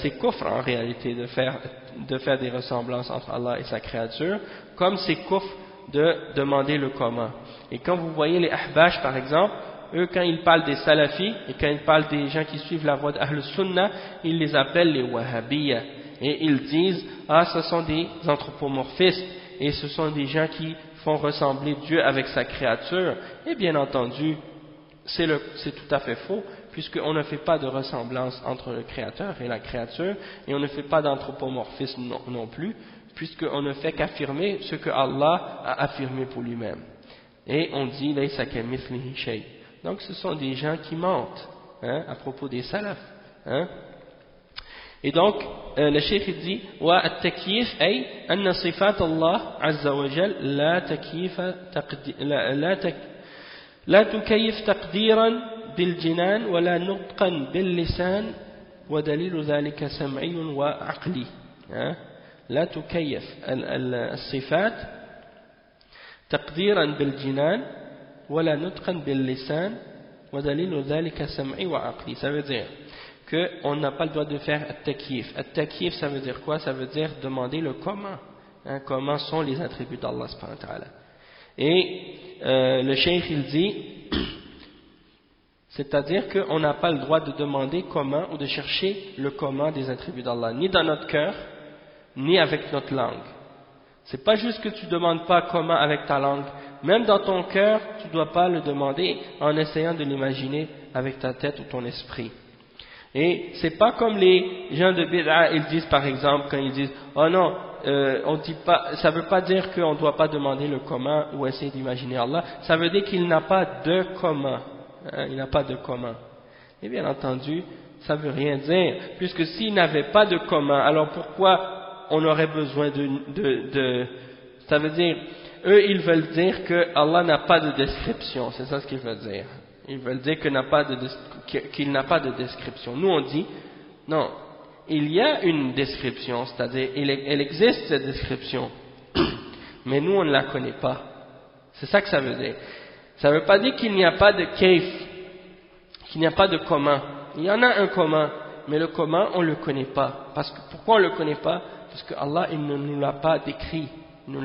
c'est kufr en réalité de faire des ressemblances entre Allah et sa créature, comme c'est kufr de demander le comment. Et quand vous voyez les ahbash par exemple, eux quand ils parlent des salafis et quand ils parlent des gens qui suivent la voie d'Ahl Sunnah, ils les appellent les wahhabiyya et ils disent ce sont des anthropomorphistes et ce sont des gens qui font ressembler Dieu avec sa créature. Et bien entendu c'est tout à fait faux, puisqu'on ne fait pas de ressemblance entre le créateur et la créature et on ne fait pas d'anthropomorphisme non plus, puisqu'on ne fait qu'affirmer ce que Allah a affirmé pour lui-même. Et on dit laysa kamithlihi shay. Donc ce sont des gens qui mentent, hein, à propos des salafs, hein. Et donc le cheikh dit wa at-takyif ay anna sifat Allah azza wa jal la tukayyif taqdiran bil jinan wa la nutqan bil lisan wa dalilu dhalika sam'iyyun wa aqli, hein. لا تكيف الصفات تقديرا بالجنان ولا نطقا باللسان ودليل ذلك سمعي وعقلي. Ça veut dire qu'on n'a pas le droit de faire at-takyif. At-takyif ça veut dire quoi? Ça veut dire demander le comment, hein, comment sont les attributs d'Allah subhanahu wa ta'ala. Et le cheikh il dit c'est-à-dire qu'on n'a pas le droit de demander comment ou de chercher le comment des attributs d'Allah, ni dans notre cœur ni avec notre langue. C'est pas juste que tu demandes pas comment avec ta langue, même dans ton cœur tu dois pas le demander en essayant de l'imaginer avec ta tête ou ton esprit. Et c'est pas comme les gens de bid'a, ils disent par exemple, quand ils disent oh non, on dit pas, ça veut pas dire qu'on ne doit pas demander le comment ou essayer d'imaginer Allah, ça veut dire qu'il n'a pas de comment, hein, il n'a pas de comment. Et bien entendu, ça veut rien dire, puisque s'il n'avait pas de comment, alors pourquoi on aurait besoin ça veut dire, eux ils veulent dire que Allah n'a pas de description, c'est ça ce qu'ils veulent dire. Ils veulent dire qu'il n'a pas de description. Nous on dit, non, il y a une description, c'est-à-dire elle existe cette description, mais nous on ne la connaît pas. C'est ça que ça veut dire. Ça ne veut pas dire qu'il n'y a pas de kayf, qu'il n'y a pas de comment. Il y en a un comment, mais le comment on ne le connaît pas. Pourquoi on ne le connaît pas? Parce que Allah il ne nous l'a pas décrit. Il ne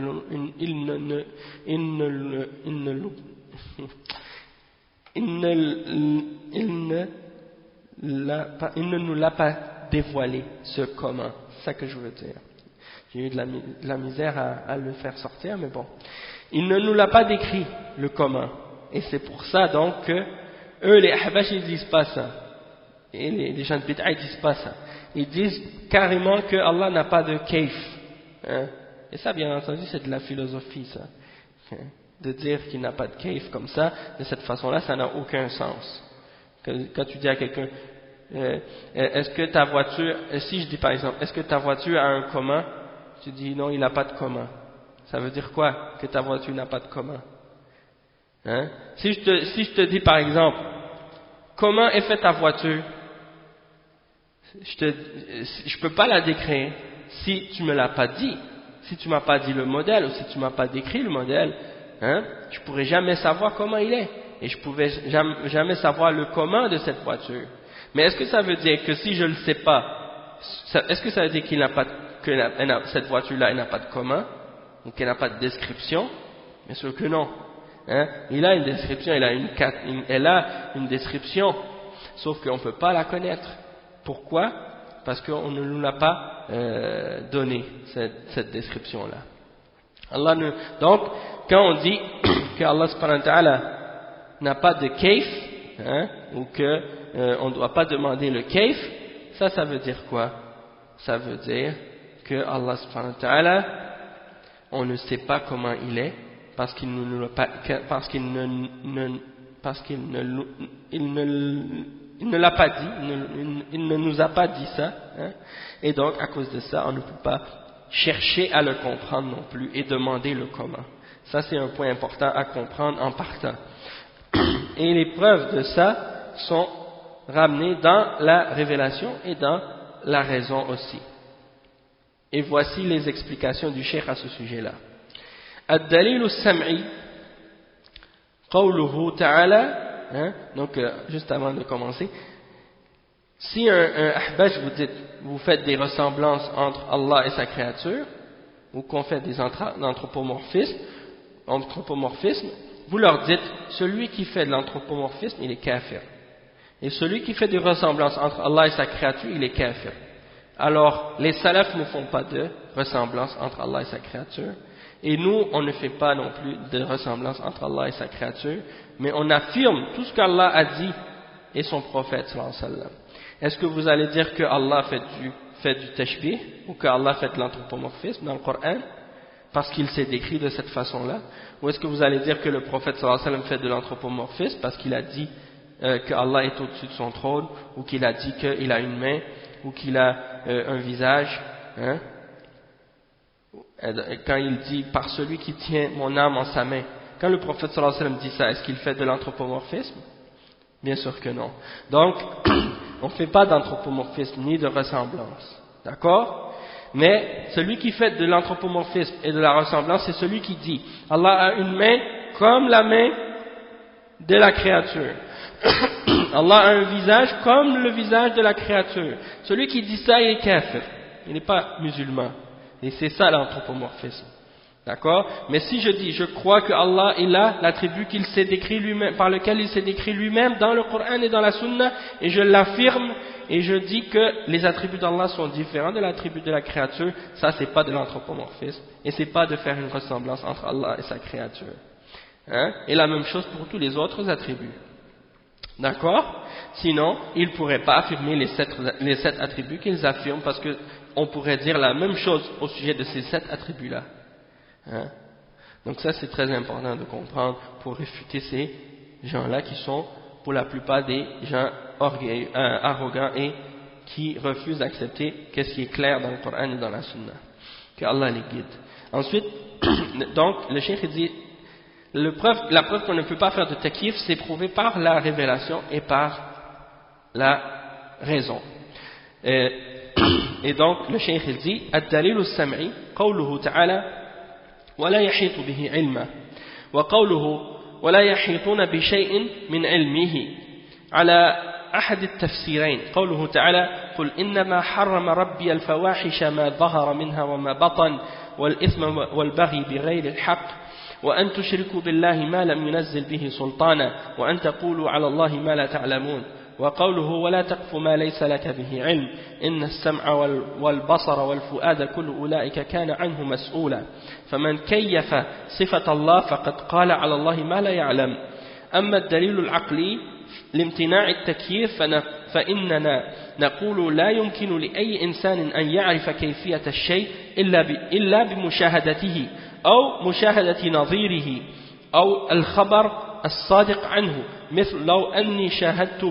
nous l'a pas dévoilé, ce comment. C'est ça que je veux dire. J'ai eu de la misère à le faire sortir, mais bon. Il ne nous l'a pas décrit, le comment. Et c'est pour ça donc que eux, les Ahbash, ils disent pas ça. Et les gens de Bid'a, ils disent pas ça. Ils disent carrément que Allah n'a pas de kayf. Hein? Et ça, bien entendu, c'est de la philosophie, ça. Hein? De dire qu'il n'a pas de kayf comme ça, de cette façon-là, ça n'a aucun sens. Quand tu dis à quelqu'un, est-ce que ta voiture, si je dis par exemple, est-ce que ta voiture a un comment? Tu dis non, il n'a pas de comment. Ça veut dire quoi? Que ta voiture n'a pas de comment? Hein? Si je te dis par exemple, comment est faite ta voiture? Je peux pas la décrire si tu me l'as pas dit. Si tu m'as pas dit le modèle ou si tu m'as pas décrit le modèle, hein, je pourrais jamais savoir comment il est. Et je pouvais jamais savoir le comment de cette voiture. Mais est-ce que ça veut dire que si je le sais pas, est-ce que ça veut dire qu'il n'a pas, cette voiture-là, elle n'a pas de comment, ou qu'elle n'a pas de description? Bien sûr que non. Hein? Il a une description, elle a une description, sauf qu'on ne peut pas la connaître. Pourquoi? Parce qu'on ne nous l'a pas donné, cette description-là. Donc, quand on dit que Allah subhanahu wa ta'ala n'a pas de kayf, hein, ou que on ne doit pas demander le kayf, ça veut dire quoi? Ça veut dire que Allah subhanahu wa ta'ala, on ne sait pas comment il est, parce qu'il ne l'a pas dit, il ne nous a pas dit ça, hein, et donc à cause de ça, on ne peut pas chercher à le comprendre non plus et demander le comment. Ça c'est un point important à comprendre en partant. Et les preuves de ça sont ramenées dans la révélation et dans la raison aussi. Et voici les explications du cheikh à ce sujet-là. الدليل السمعي قوله تعالى, hein, donc juste avant de commencer, si un ahbash vous faites des ressemblances entre Allah et sa créature, ou qu'on fait des anthropomorphismes, vous leur dites, celui qui fait de l'anthropomorphisme, il est kafir. Et celui qui fait des ressemblances entre Allah et sa créature, il est kafir. Alors, les salafs ne font pas de ressemblance entre Allah et sa créature. Et nous, on ne fait pas non plus de ressemblance entre Allah et sa créature, mais on affirme tout ce qu'Allah a dit et son prophète, sallallahu alayhi wa sallam. Est-ce que vous allez dire que Allah fait du tashbih, ou que Allah fait de l'anthropomorphisme dans le Coran, parce qu'il s'est décrit de cette façon-là? Ou est-ce que vous allez dire que le prophète, sallallahu alayhi wa sallam, fait de l'anthropomorphisme, parce qu'il a dit que Allah est au-dessus de son trône, ou qu'il a dit qu'il a une main, ou qu'il a un visage, hein? Quand il dit par celui qui tient mon âme en sa main, quand le prophète sallallahu alayhi wa sallam dit ça, est-ce qu'il fait de l'anthropomorphisme? Bien sûr que non. Donc on ne fait pas d'anthropomorphisme ni de ressemblance, d'accord? Mais celui qui fait de l'anthropomorphisme et de la ressemblance, c'est celui qui dit Allah a une main comme la main de la créature. Allah a un visage comme le visage de la créature. Celui qui dit ça, il est kafir, il n'est pas musulman. Et c'est ça l'anthropomorphisme. D'accord? Mais si je dis, je crois que Allah il a l'attribut qu'il s'est décrit lui-même, par lequel il s'est décrit lui-même dans le Coran et dans la Sunna, et je l'affirme, et je dis que les attributs d'Allah sont différents de l'attribut de la créature, ça c'est pas de l'anthropomorphisme, et c'est pas de faire une ressemblance entre Allah et sa créature. Hein? Et la même chose pour tous les autres attributs. D'accord? Sinon, ils ne pourraient pas affirmer les sept attributs qu'ils affirment, parce qu'on pourrait dire la même chose au sujet de ces 7 attributs-là. Hein? Donc ça, c'est très important de comprendre pour réfuter ces gens-là qui sont, pour la plupart des gens arrogants et qui refusent d'accepter ce qui est clair dans le Coran et dans la Sunna. Que Allah les guide. Ensuite, donc, le cheikh dit, la preuve qu'on ne peut pas faire de takyif, c'est prouvé par la révélation et par la raison. Et donc, le cheikh dit, الدليل السمعي قوله تعالى ولا يحيط به علما وقوله ولا يحيطون بشيء من علمه على أحد التفسيرين قوله تعالى قل إنما حرم ربي الفواحش ما ظهر منها وما بطن والإثم والبغي بغير الحق وأن تشركوا بالله ما لم ينزل به سلطانا وأن تقولوا على الله ما لا تعلمون وقوله ولا تقف ما ليس لك به علم إن السمع والبصر والفؤاد كل أولئك كان عنه مسؤولا فمن كيف صفة الله فقد قال على الله ما لا يعلم أما الدليل العقلي لامتناع التكييف فإننا نقول لا يمكن لأي إنسان أن يعرف كيفية الشيء إلا بمشاهدته أو مشاهدة نظيره أو الخبر الصادق عنه مثل لو أني شاهدت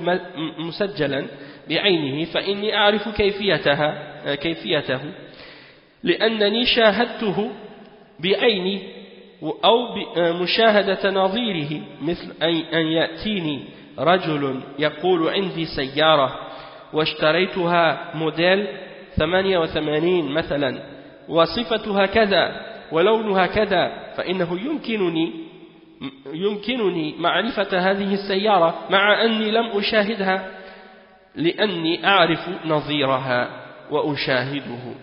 مسجلا بعينه فإني أعرف كيفيته لأنني شاهدته بعيني أو مشاهدة نظيره مثل أن يأتيني رجل يقول عندي سيارة واشتريتها موديل 88 مثلا وصفتها كذا ولونها كذا فإنه يمكنني معرفة هذه السيارة مع أني لم أشاهدها لأني أعرف نظيرها وأشاهده.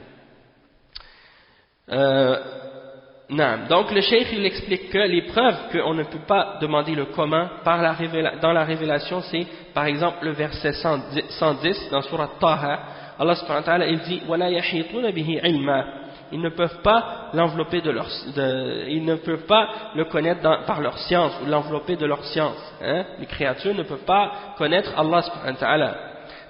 Donc le cheikh il explique que les preuves qu'on ne peut pas demander le comment dans la révélation, c'est par exemple le verset 110 dans Surat Taha. Allah subhanahu wa ta'ala il dit وَلَا يَحِيطُونَ بِهِ عِلْمًا. Ils ne peuvent pas l'envelopper ils ne peuvent pas le connaître par leur science ou l'envelopper de leur science. Hein? Les créatures ne peuvent pas connaître Allah subhanahu wa ta'ala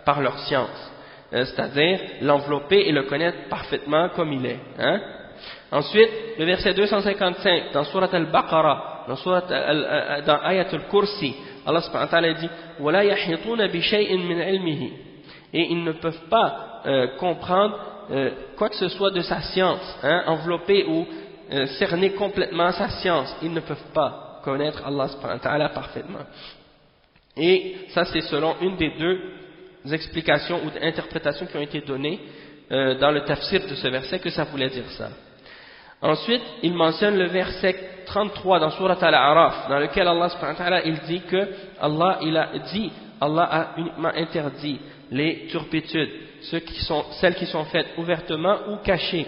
par leur science. C'est-à-dire l'envelopper et le connaître parfaitement comme il est. Hein? Ensuite, le verset 255 dans Surat Al-Baqarah, dans Ayat Al-Kursi, Allah subhanahu wa ta'ala dit وَلَا يَحِيطُونَ بِشَيْءٍ مِّنْ عِلْمِهِ. Et ils ne peuvent pas comprendre quoi que ce soit de sa science, hein, envelopper ou cerner complètement sa science. Ils ne peuvent pas connaître Allah subhanahu wa ta'ala parfaitement. Et ça c'est selon une des deux explications ou interprétations qui ont été données dans le tafsir de ce verset que ça voulait dire ça. Ensuite, il mentionne le verset 33 dans Surat Al-A'raf, dans lequel Allah subhanahu wa ta'ala il dit que Allah a uniquement interdit les turpitudes, celles qui sont faites ouvertement ou cachées,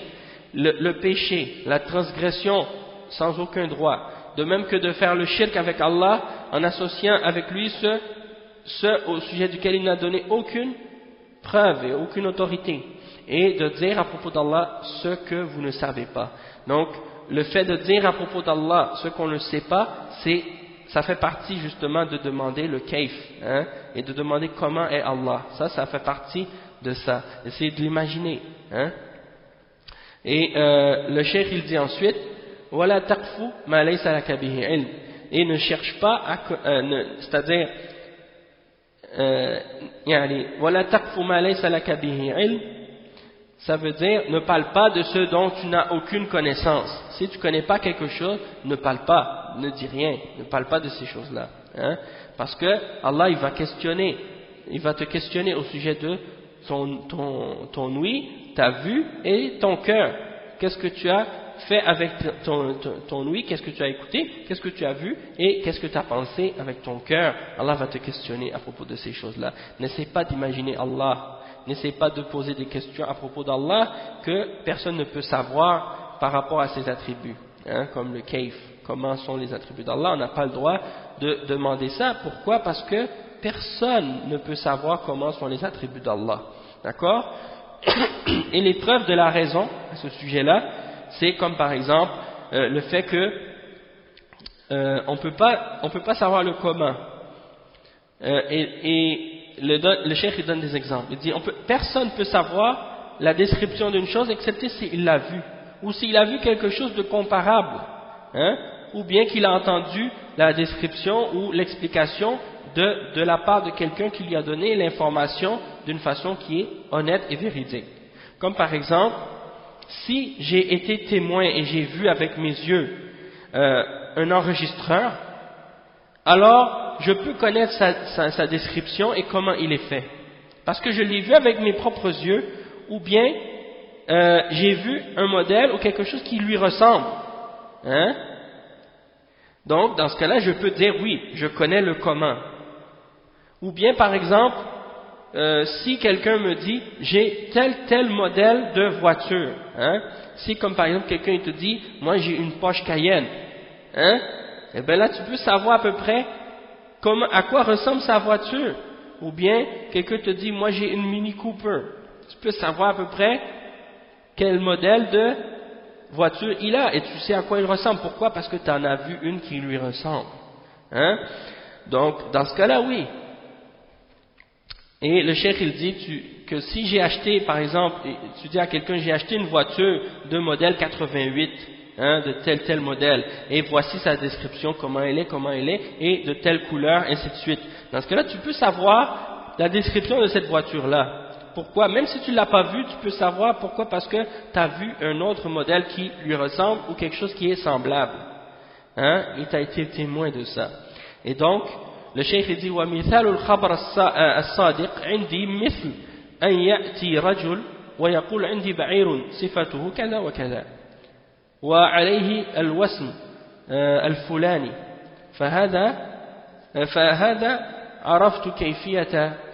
le péché, la transgression sans aucun droit, de même que de faire le shirk avec Allah en associant avec lui ce au sujet duquel il n'a donné aucune preuve et aucune autorité, et de dire à propos d'Allah ce que vous ne savez pas. Donc, le fait de dire à propos d'Allah ce qu'on ne sait pas, ça fait partie justement de demander le kayf, hein, et de demander comment est Allah. Ça fait partie de ça. Essayez de l'imaginer. Hein. Et le cheikh il dit ensuite, وَلَا تَقْفُ مَا لَيْسَ لَكَ بِهِ عِلْمٍ. Et ne cherche pas c'est-à-dire وَلَا تَقْفُ مَا لَيْسَ لَكَ بِهِ عِلْمٍ. Ça veut dire, ne parle pas de ce dont tu n'as aucune connaissance. Si tu ne connais pas quelque chose, ne parle pas, ne dis rien, ne parle pas de ces choses-là. Hein? Parce que Allah, il va te questionner au sujet de ton ouïe, ta vue et ton cœur. Qu'est-ce que tu as fait avec ton ouïe, qu'est-ce que tu as écouté, qu'est-ce que tu as vu et qu'est-ce que tu as pensé avec ton cœur. Allah va te questionner à propos de ces choses-là. N'essaie pas d'imaginer Allah. N'essaie pas de poser des questions à propos d'Allah que personne ne peut savoir par rapport à ses attributs, hein, comme le kayf, comment sont les attributs d'Allah. On n'a pas le droit de demander ça. Pourquoi? Parce que personne ne peut savoir comment sont les attributs d'Allah. D'accord? Et les preuves de la raison à ce sujet-là, c'est comme par exemple le fait que on peut pas savoir le comment. Le cheikh il donne des exemples. Il dit personne ne peut savoir la description d'une chose excepté s'il l'a vu, ou s'il a vu quelque chose de comparable, hein, ou bien qu'il a entendu la description ou l'explication de la part de quelqu'un qui lui a donné l'information d'une façon qui est honnête et véridique. Comme par exemple, si j'ai été témoin et j'ai vu avec mes yeux un enregistreur, alors je peux connaître sa description et comment il est fait. Parce que je l'ai vu avec mes propres yeux, ou bien j'ai vu un modèle ou quelque chose qui lui ressemble. Hein? Donc, dans ce cas-là, je peux dire oui, je connais le comment. Ou bien, par exemple, si quelqu'un me dit j'ai tel modèle de voiture, hein? Si comme par exemple quelqu'un te dit moi j'ai une Porsche Cayenne, hein? Et bien là tu peux savoir à peu près à quoi ressemble sa voiture. Ou bien quelqu'un te dit moi j'ai une Mini Cooper, tu peux savoir à peu près quel modèle de voiture il a et tu sais à quoi il ressemble. Pourquoi? Parce que tu en as vu une qui lui ressemble, hein? Donc dans ce cas-là oui. Et le cheikh il dit que si j'ai acheté, par exemple, tu dis à quelqu'un j'ai acheté une voiture de modèle 88, hein, de tel modèle, et voici sa description, comment elle est, et de telle couleur, ainsi de suite. Dans ce cas-là, tu peux savoir la description de cette voiture-là. Pourquoi? Même si tu ne l'as pas vue, tu peux savoir pourquoi, parce que tu as vu un autre modèle qui lui ressemble ou quelque chose qui est semblable. Hein, et tu as été témoin de ça. Et donc, le cheikh dit ومثال الخبر الصادق عندي مثل أن يأتي رجل ويقول عندي بعير صفته كذا وكذا وعليه الوسم الفلاني فهذا عرفت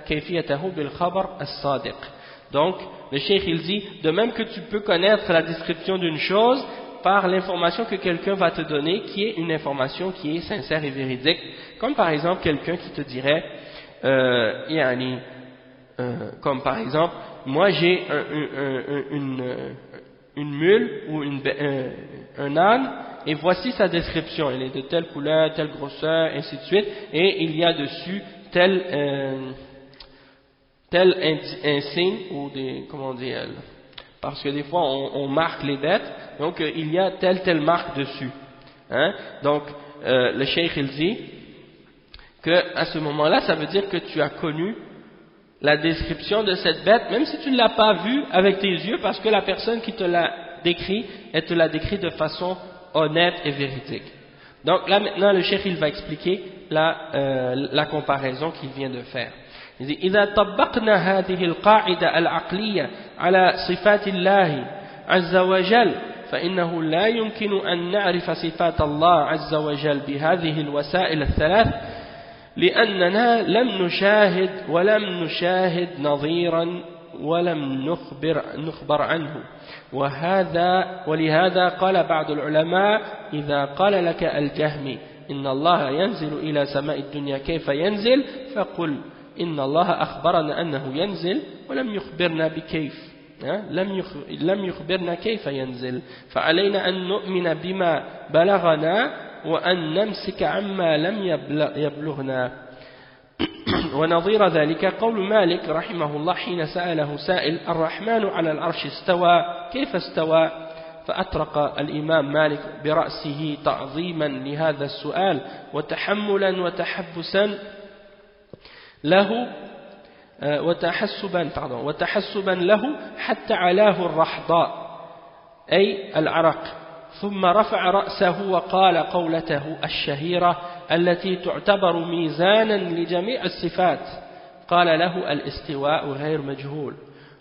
كيفيته بالخبر الصادق. Donc le cheikh il dit de même que tu peux connaître la description d'une chose par l'information que quelqu'un va te donner, qui est une information qui est sincère et véridique, comme par exemple quelqu'un qui te dirait, comme par exemple, moi j'ai une mule ou un âne, et voici sa description, elle est de telle couleur, telle grosseur, ainsi de suite, et il y a dessus tel insigne, ou des, comment dire, parce que des fois on marque les bêtes, donc il y a telle marque dessus, hein? Donc le cheikh il dit que à ce moment-là ça veut dire que tu as connu la description de cette bête, même si tu ne l'as pas vue avec tes yeux, parce que la personne qui te l'a décrit, elle te l'a décrit de façon honnête et véridique. Donc là maintenant le cheikh il va expliquer la comparaison qu'il vient de faire. إذا طبقنا هذه القاعدة العقلية على صفات الله عز وجل فإنه لا يمكن أن نعرف صفات الله عز وجل بهذه الوسائل الثلاث لأننا لم نشاهد ولم نشاهد نظيرا ولم نخبر عنه ولهذا قال بعض العلماء إذا قال لك الجهمي إن الله ينزل إلى سماء الدنيا كيف ينزل فقل إن الله أخبرنا أنه ينزل ولم يخبرنا بكيف لم يخبرنا كيف ينزل فعلينا أن نؤمن بما بلغنا وأن نمسك عما لم يبلغنا. ونظير ذلك قول مالك رحمه الله حين سأله سائل الرحمن على العرش استوى كيف استوى فأطرق الإمام مالك برأسه تعظيما لهذا السؤال وتحملا وتحبسا له وتحسبا له حتى علاه الرحضاء أي العرق ثم رفع رأسه وقال قولته الشهيرة التي تعتبر ميزانا لجميع الصفات قال له الاستواء غير مجهول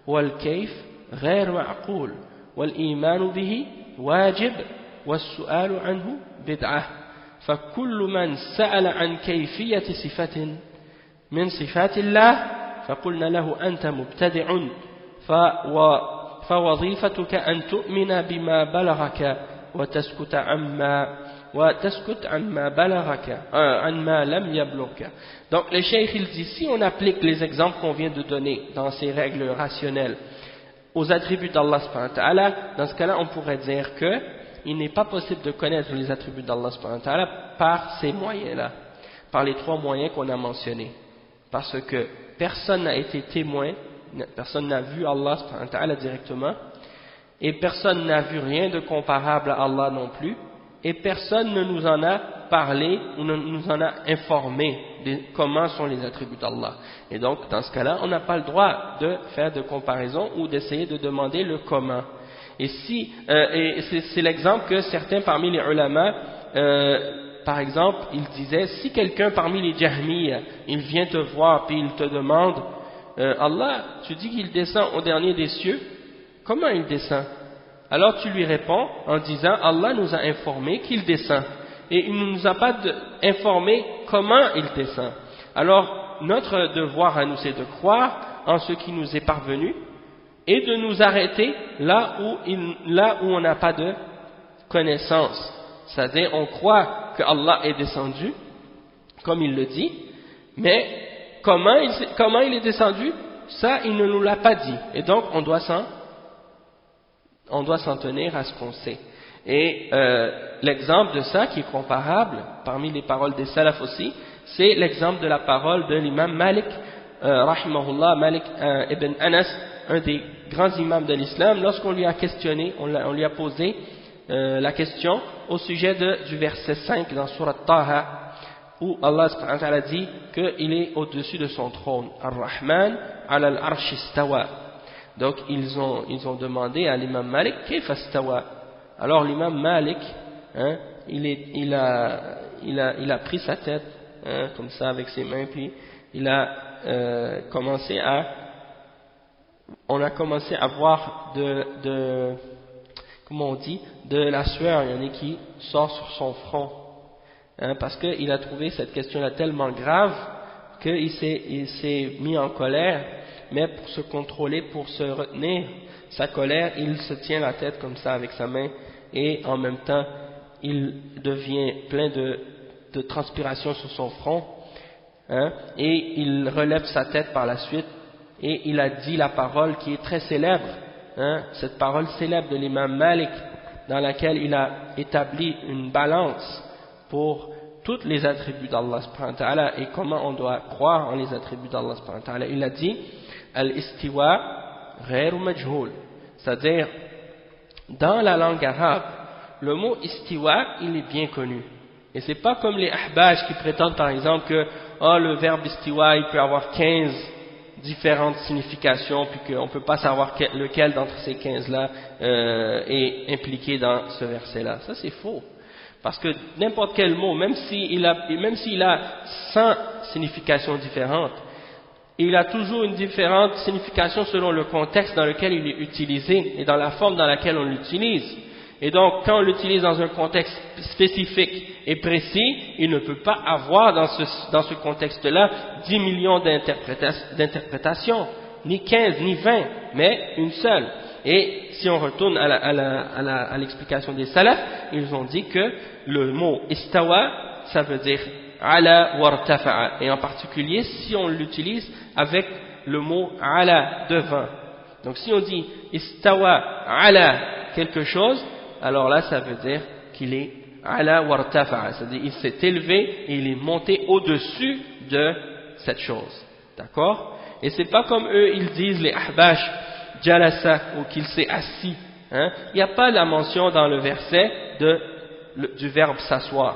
والكيف غير معقول والإيمان به واجب والسؤال عنه بدعة فكل من سأل عن كيفية صفة من صفات الله فقلنا له أنت مبتدع فوظيفتك أن تؤمن بما بلغك وتسكت عما بلغك عما لم يبلغك. Donc le cheikh il dit si on applique les exemples qu'on vient de donner dans ces règles rationnelles aux attributs d'Allah subhanahu wa ta'ala, dans ce cas-là on pourrait dire que il n'est pas possible de connaître les attributs d'Allah subhanahu wa ta'ala par ces moyens-là, par les trois moyens qu'on a mentionnés. parce que personne n'a été témoin, personne n'a vu Allah subhanahu wa ta'ala directement, et personne n'a vu rien de comparable à Allah non plus, et personne ne nous en a parlé ou ne nous en a informé de comment sont les attributs d'Allah. Et donc, dans ce cas-là, on n'a pas le droit de faire de comparaison ou d'essayer de demander le comment. Et c'est l'exemple que certains parmi les ulama, par exemple, ils disaient, si quelqu'un parmi les Jahmiyyah, il vient te voir puis il te demande, Allah, tu dis qu'il descend au dernier des cieux, comment il descend? Alors tu lui réponds en disant, Allah nous a informé qu'il descend. Et il ne nous a pas informé comment il descend. Alors, notre devoir à nous, c'est de croire en ce qui nous est parvenu et de nous arrêter là où on n'a pas de connaissance. C'est-à-dire, on croit que Allah est descendu, comme il le dit, mais comment il est descendu, ça, il ne nous l'a pas dit. Et donc, on doit s'en tenir à ce qu'on sait. Et l'exemple de ça qui est comparable parmi les paroles des salaf aussi, c'est l'exemple de la parole de l'imam Malik, rahimahullah, Malik ibn Anas, un des grands imams de l'islam, lorsqu'on lui a questionné, on lui a posé la question au sujet du verset 5 dans Surat Taha, où Allah subhanahu wa ta'ala dit qu'il est au-dessus de son trône. Ar-Rahman ala al-arsh istawa. Donc ils ont demandé à l'imam Malik, Kayfa istawa? Alors l'imam Malik, hein, il a pris sa tête, hein, comme ça avec ses mains, puis on a commencé à voir comment on dit, de la sueur, il y en a qui sort sur son front, hein, parce qu'il a trouvé cette question-là tellement grave qu'il s'est mis en colère, mais pour se contrôler, pour se retenir sa colère, il se tient la tête comme ça avec sa main, et en même temps il devient plein de transpiration sur son front, hein, et il relève sa tête par la suite et il a dit la parole qui est très célèbre, hein, cette parole célèbre de l'imam Malik, dans laquelle il a établi une balance pour tous les attributs d'Allah subhanahu wa ta'ala et comment on doit croire en les attributs d'Allah subhanahu wa ta'ala. Il a dit al-istiwa ghayr majhoul, c'est-à-dire dans la langue arabe, le mot istiwa, il est bien connu. Et c'est pas comme les ahbash qui prétendent par exemple que le verbe istiwa, il peut avoir 15 différentes significations, puis qu'on ne peut pas savoir lequel d'entre ces 15-là est impliqué dans ce verset-là. Ça c'est faux. Parce que n'importe quel mot, même s'il a 100 significations différentes, il a toujours une différente signification selon le contexte dans lequel il est utilisé et dans la forme dans laquelle on l'utilise. Et donc, quand on l'utilise dans un contexte spécifique et précis, il ne peut pas avoir dans ce contexte-là 10 millions d'interprétations, ni 15, ni 20, mais une seule. Et si on retourne à l'explication des salafs, ils ont dit que le mot istawa, ça veut dire ala wartafa'a, et en particulier si on l'utilise avec le mot ala devant. Donc si on dit istawa ala quelque chose, alors là ça veut dire qu'il est ala wartafa'a, c'est-à-dire il s'est élevé et il est monté au-dessus de cette chose. D'accord? Et c'est pas comme eux ils disent les ahbash jalasa, ou qu'il s'est assis, hein? Il n'y a pas la mention dans le verset du verbe s'asseoir.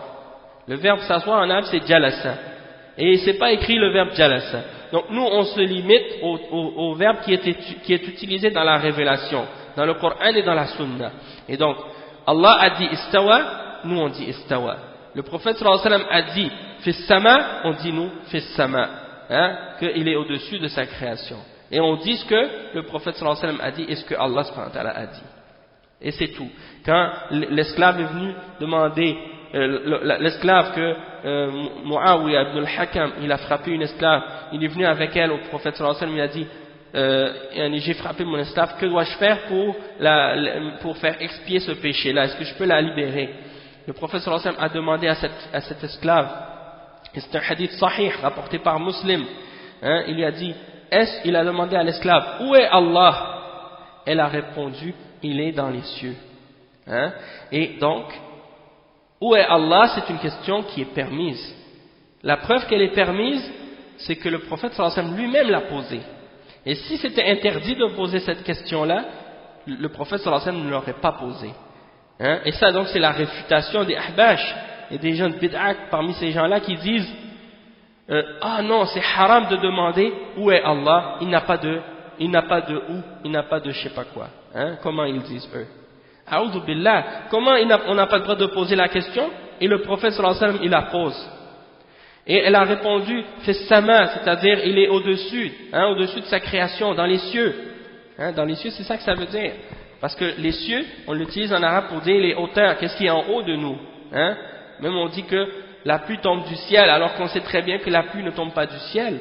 Le verbe s'asseoir en arabe c'est jalasa, et c'est pas écrit le verbe jalasa. Donc nous on se limite au verbe qui est utilisé dans la révélation, dans le Coran et dans la Sunna. Et donc Allah a dit istawa, nous on dit istawa. Le prophète sallallahu alayhi wa sallam a dit fis sama, on dit nous fis sama, hein, qu'il est au-dessus de sa création. Et on dit ce que le prophète sallallahu alayhi wa sallam a dit et ce que Allah subhanahu wa ta'ala a dit. Et c'est tout. Quand l'esclave est venu demander, l'esclave que Muawiyah ibn al-Hakam, il a frappé une esclave, il est venu avec elle au prophète sallallahu alayhi wa sallam, il a dit j'ai frappé mon esclave, que dois-je faire pour faire expier ce péché-là, est-ce que je peux la libérer? Le prophète sallallahu alayhi wa sallam a demandé à cet esclave, et c'est un hadith sahih rapporté par Muslim, hein, il lui a dit, il a demandé à l'esclave, où est Allah? Elle a répondu, il est dans les cieux. Hein? Et donc, où est Allah? C'est une question qui est permise. La preuve qu'elle est permise, c'est que le prophète sallallahu alayhi wa sallam lui-même l'a posée. Et si c'était interdit de poser cette question-là, le prophète sallallahu alayhi wa sallam ne l'aurait pas posée. Hein? Et ça donc c'est la réfutation des ahbash et des gens de bid'ah parmi ces gens-là qui disent ah non, c'est haram de demander où est Allah, il n'a pas de où, il n'a pas de je sais pas quoi. Hein? Comment ils disent eux? A'udhu billah, comment on n'a pas le droit de poser la question et le prophète sallallahu alayhi wa sallam il la pose. Et elle a répondu fis sama, c'est-à-dire il est au-dessus, hein, au-dessus de sa création, dans les cieux. Hein, dans les cieux, c'est ça que ça veut dire. Parce que les cieux, on l'utilise en arabe pour dire les hauteurs, qu'est-ce qui est en haut de nous. Hein? Même on dit que la pluie tombe du ciel, alors qu'on sait très bien que la pluie ne tombe pas du ciel.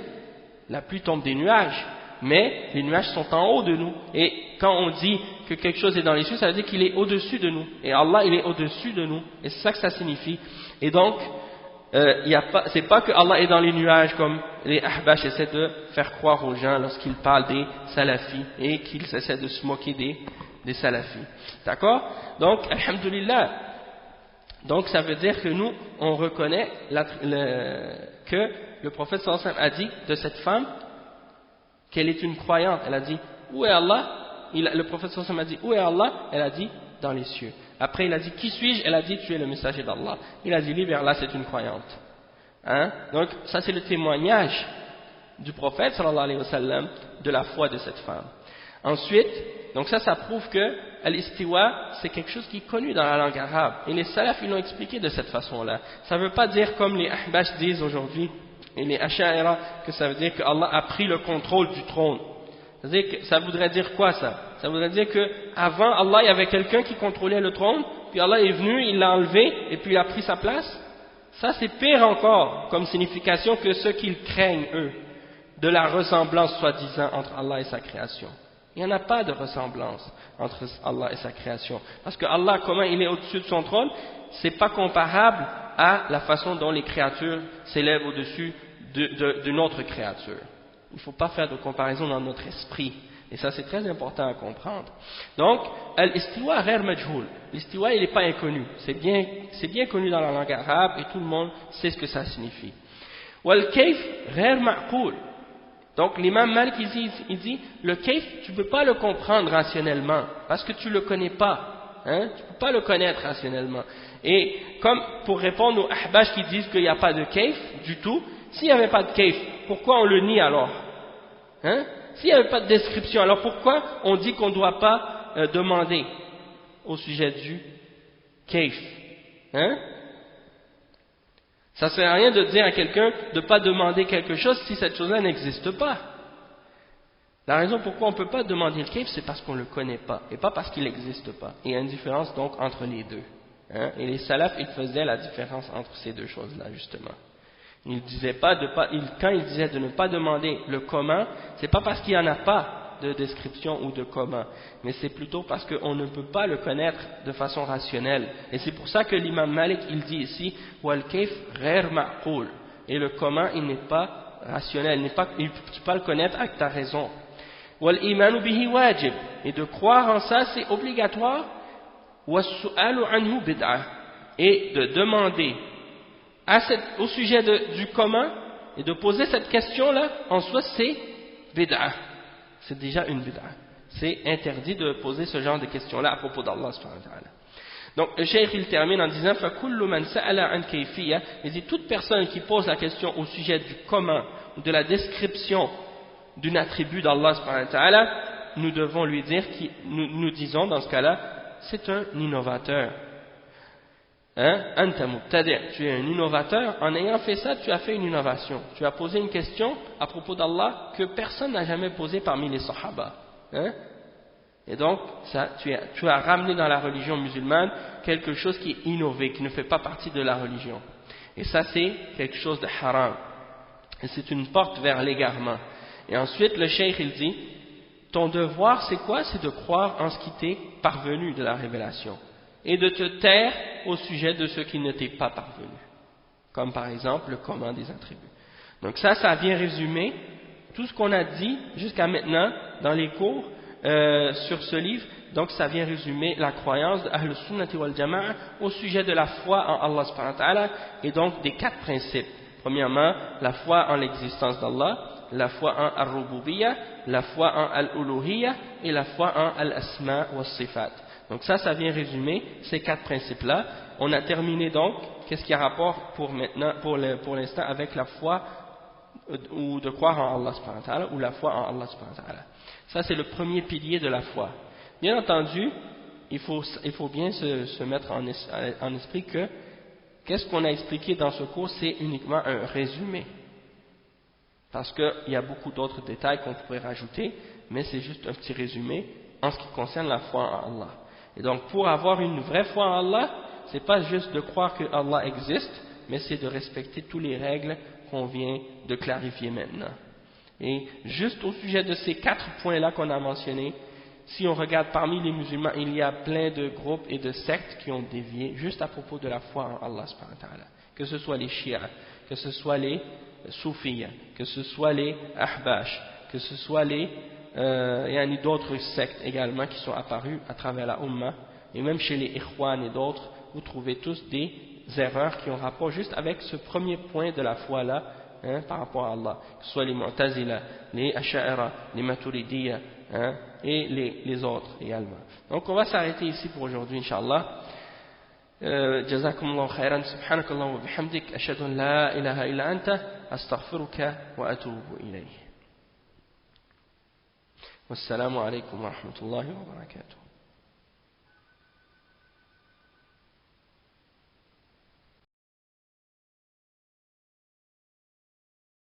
La pluie tombe des nuages, mais les nuages sont en haut de nous. Et quand on dit que quelque chose est dans les cieux, ça veut dire qu'il est au-dessus de nous. Et Allah, il est au-dessus de nous. Et c'est ça que ça signifie. Et donc, c'est pas que Allah est dans les nuages comme les ahbash essaient de faire croire aux gens lorsqu'ils parlent des salafis et qu'ils essaient de se moquer des salafis. D'accord? Donc, alhamdulillah. Donc, ça veut dire que nous, on reconnaît que le prophète sallallahu alayhi wa sallam a dit de cette femme qu'elle est une croyante. Elle a dit, où est Allah? Le prophète sallallahu alayhi wa sallam a dit, où est Allah? Elle a dit, dans les cieux. Après, il a dit, qui suis-je? Elle a dit, tu es le messager d'Allah. Il a dit, lui, vers là, c'est une croyante. Hein? Donc, ça, c'est le témoignage du prophète, sallallahu alayhi wa sallam, de la foi de cette femme. Ensuite, donc ça prouve que al-istiwa, c'est quelque chose qui est connu dans la langue arabe. Et les salafs, ils l'ont expliqué de cette façon-là. Ça ne veut pas dire, comme les ahbash disent aujourd'hui, et les asha'ira, que ça veut dire que Allah a pris le contrôle du trône. Ça voudrait dire quoi ça? Ça voudrait dire qu'avant Allah il y avait quelqu'un qui contrôlait le trône, puis Allah est venu, il l'a enlevé et puis il a pris sa place. Ça c'est pire encore comme signification que ce qu'ils craignent eux, de la ressemblance soi-disant entre Allah et sa création. Il n'y en a pas de ressemblance entre Allah et sa création. Parce que Allah, comment il est au-dessus de son trône, c'est pas comparable à la façon dont les créatures s'élèvent au-dessus d'une autre créature. Il ne faut pas faire de comparaison dans notre esprit. Et ça, c'est très important à comprendre. Donc, l'istiwa ghair majhoul. L'istiwa, il n'est pas inconnu. C'est bien connu dans la langue arabe et tout le monde sait ce que ça signifie. Wal kayf ghair ma'qoul. Donc, l'imam Malik, il dit, le kayf, tu ne peux pas le comprendre rationnellement, parce que tu ne le connais pas. Hein? Tu ne peux pas le connaître rationnellement. Et comme pour répondre aux ahbash qui disent qu'il n'y a pas de kayf du tout, s'il n'y avait pas de kayf, pourquoi on le nie alors? Hein? S'il n'y avait pas de description, alors pourquoi on dit qu'on ne doit pas demander au sujet du kayf? Hein? Ça ne sert à rien de dire à quelqu'un de ne pas demander quelque chose si cette chose-là n'existe pas. La raison pourquoi on ne peut pas demander le kayf, c'est parce qu'on ne le connaît pas, et pas parce qu'il n'existe pas. Il y a une différence donc entre les deux. Hein? Et les salafs, ils faisaient la différence entre ces deux choses-là, justement. Ils disaient pas quand ils disaient de ne pas demander le comment, c'est pas parce qu'il n'y en a pas de description ou de comment, mais c'est plutôt parce qu'on ne peut pas le connaître de façon rationnelle. Et c'est pour ça que l'imam Malik, il dit ici, wal kayf ghair ma'qoul. Et le comment, il n'est pas rationnel, tu ne peux pas le connaître avec ta raison. Wal imanu bihi wajib. Et de croire en ça, c'est obligatoire. Was su'alu anhu bid'ah. Et de demander au sujet du comment et de poser cette question-là, en soi, c'est bid'ah. C'est déjà une bid'ah. C'est interdit de poser ce genre de questions-là à propos d'Allah subhanahu wa ta'ala. Donc, le cheikh, il termine en disant فَكُلُّ مَنْ سَأَلَ عَنْ كَيْفِيَّةٍ. Il dit, toute personne qui pose la question au sujet du comment ou de la description d'un attribut d'Allah subhanahu wa ta'ala, nous devons lui dire, nous disons dans ce cas-là, c'est un innovateur. Hein? Anta mubtadi', tu es un innovateur. En ayant fait ça, tu as fait une innovation. Tu as posé une question à propos d'Allah que personne n'a jamais posée parmi les sahaba. Hein? Et donc, ça, tu as ramené dans la religion musulmane quelque chose qui est innové, qui ne fait pas partie de la religion. Et ça, c'est quelque chose de haram. Et c'est une porte vers l'égarement. Et ensuite, le cheikh, il dit, ton devoir, c'est quoi? C'est de croire en ce qui t'est parvenu de la révélation. Et de te taire au sujet de ce qui ne t'est pas parvenu. Comme par exemple le comment des attributs. Donc ça vient résumer tout ce qu'on a dit jusqu'à maintenant dans les cours sur ce livre. Donc ça vient résumer la croyance de Ahl Sunnati wal Jama'a au sujet de la foi en Allah subhanahu wa ta'ala et donc des 4 principes. Premièrement, la foi en l'existence d'Allah, la foi en Ar-Rububiyyah, la foi en Al-Uluhiyyah et la foi en Al-Asma wa Sifat. Donc ça vient résumer ces 4 principes-là. On a terminé donc, qu'est-ce qui a rapport pour l'instant avec la foi ou de croire en Allah subhanahu wa ta'ala ou la foi en Allah subhanahu wa ta'ala. Ça c'est le premier pilier de la foi. Bien entendu, il faut bien se mettre en esprit que qu'est-ce qu'on a expliqué dans ce cours, c'est uniquement un résumé. Parce qu'il y a beaucoup d'autres détails qu'on pourrait rajouter, mais c'est juste un petit résumé en ce qui concerne la foi en Allah. Et donc pour avoir une vraie foi en Allah, c'est pas juste de croire que Allah existe, mais c'est de respecter toutes les règles qu'on vient de clarifier maintenant. Et juste au sujet de ces 4 points-là qu'on a mentionnés, si on regarde parmi les musulmans, il y a plein de groupes et de sectes qui ont dévié juste à propos de la foi en Allah subhanahu wa ta'ala. Que ce soit les chiites, que ce soit les soufis, que ce soit les ahbash, que ce soit il y a d'autres sectes également qui sont apparues à travers la Ummah, et même chez les Ikhwan et d'autres, vous trouvez tous des erreurs qui ont rapport juste avec ce premier point de la foi là, par rapport à Allah, que ce soit les Mu'tazila, les Asha'ira, les Maturidiyya, et les autres également. Donc on va s'arrêter ici pour aujourd'hui, Inch'Allah. Jazakumullahu khairan, subhanakallahu wa bihamdik, ashhadu an la ilaha illa anta, astaghfiruka wa atubu ilayh. Wassalamu alaikum wa rahmatullahi wa barakatuh.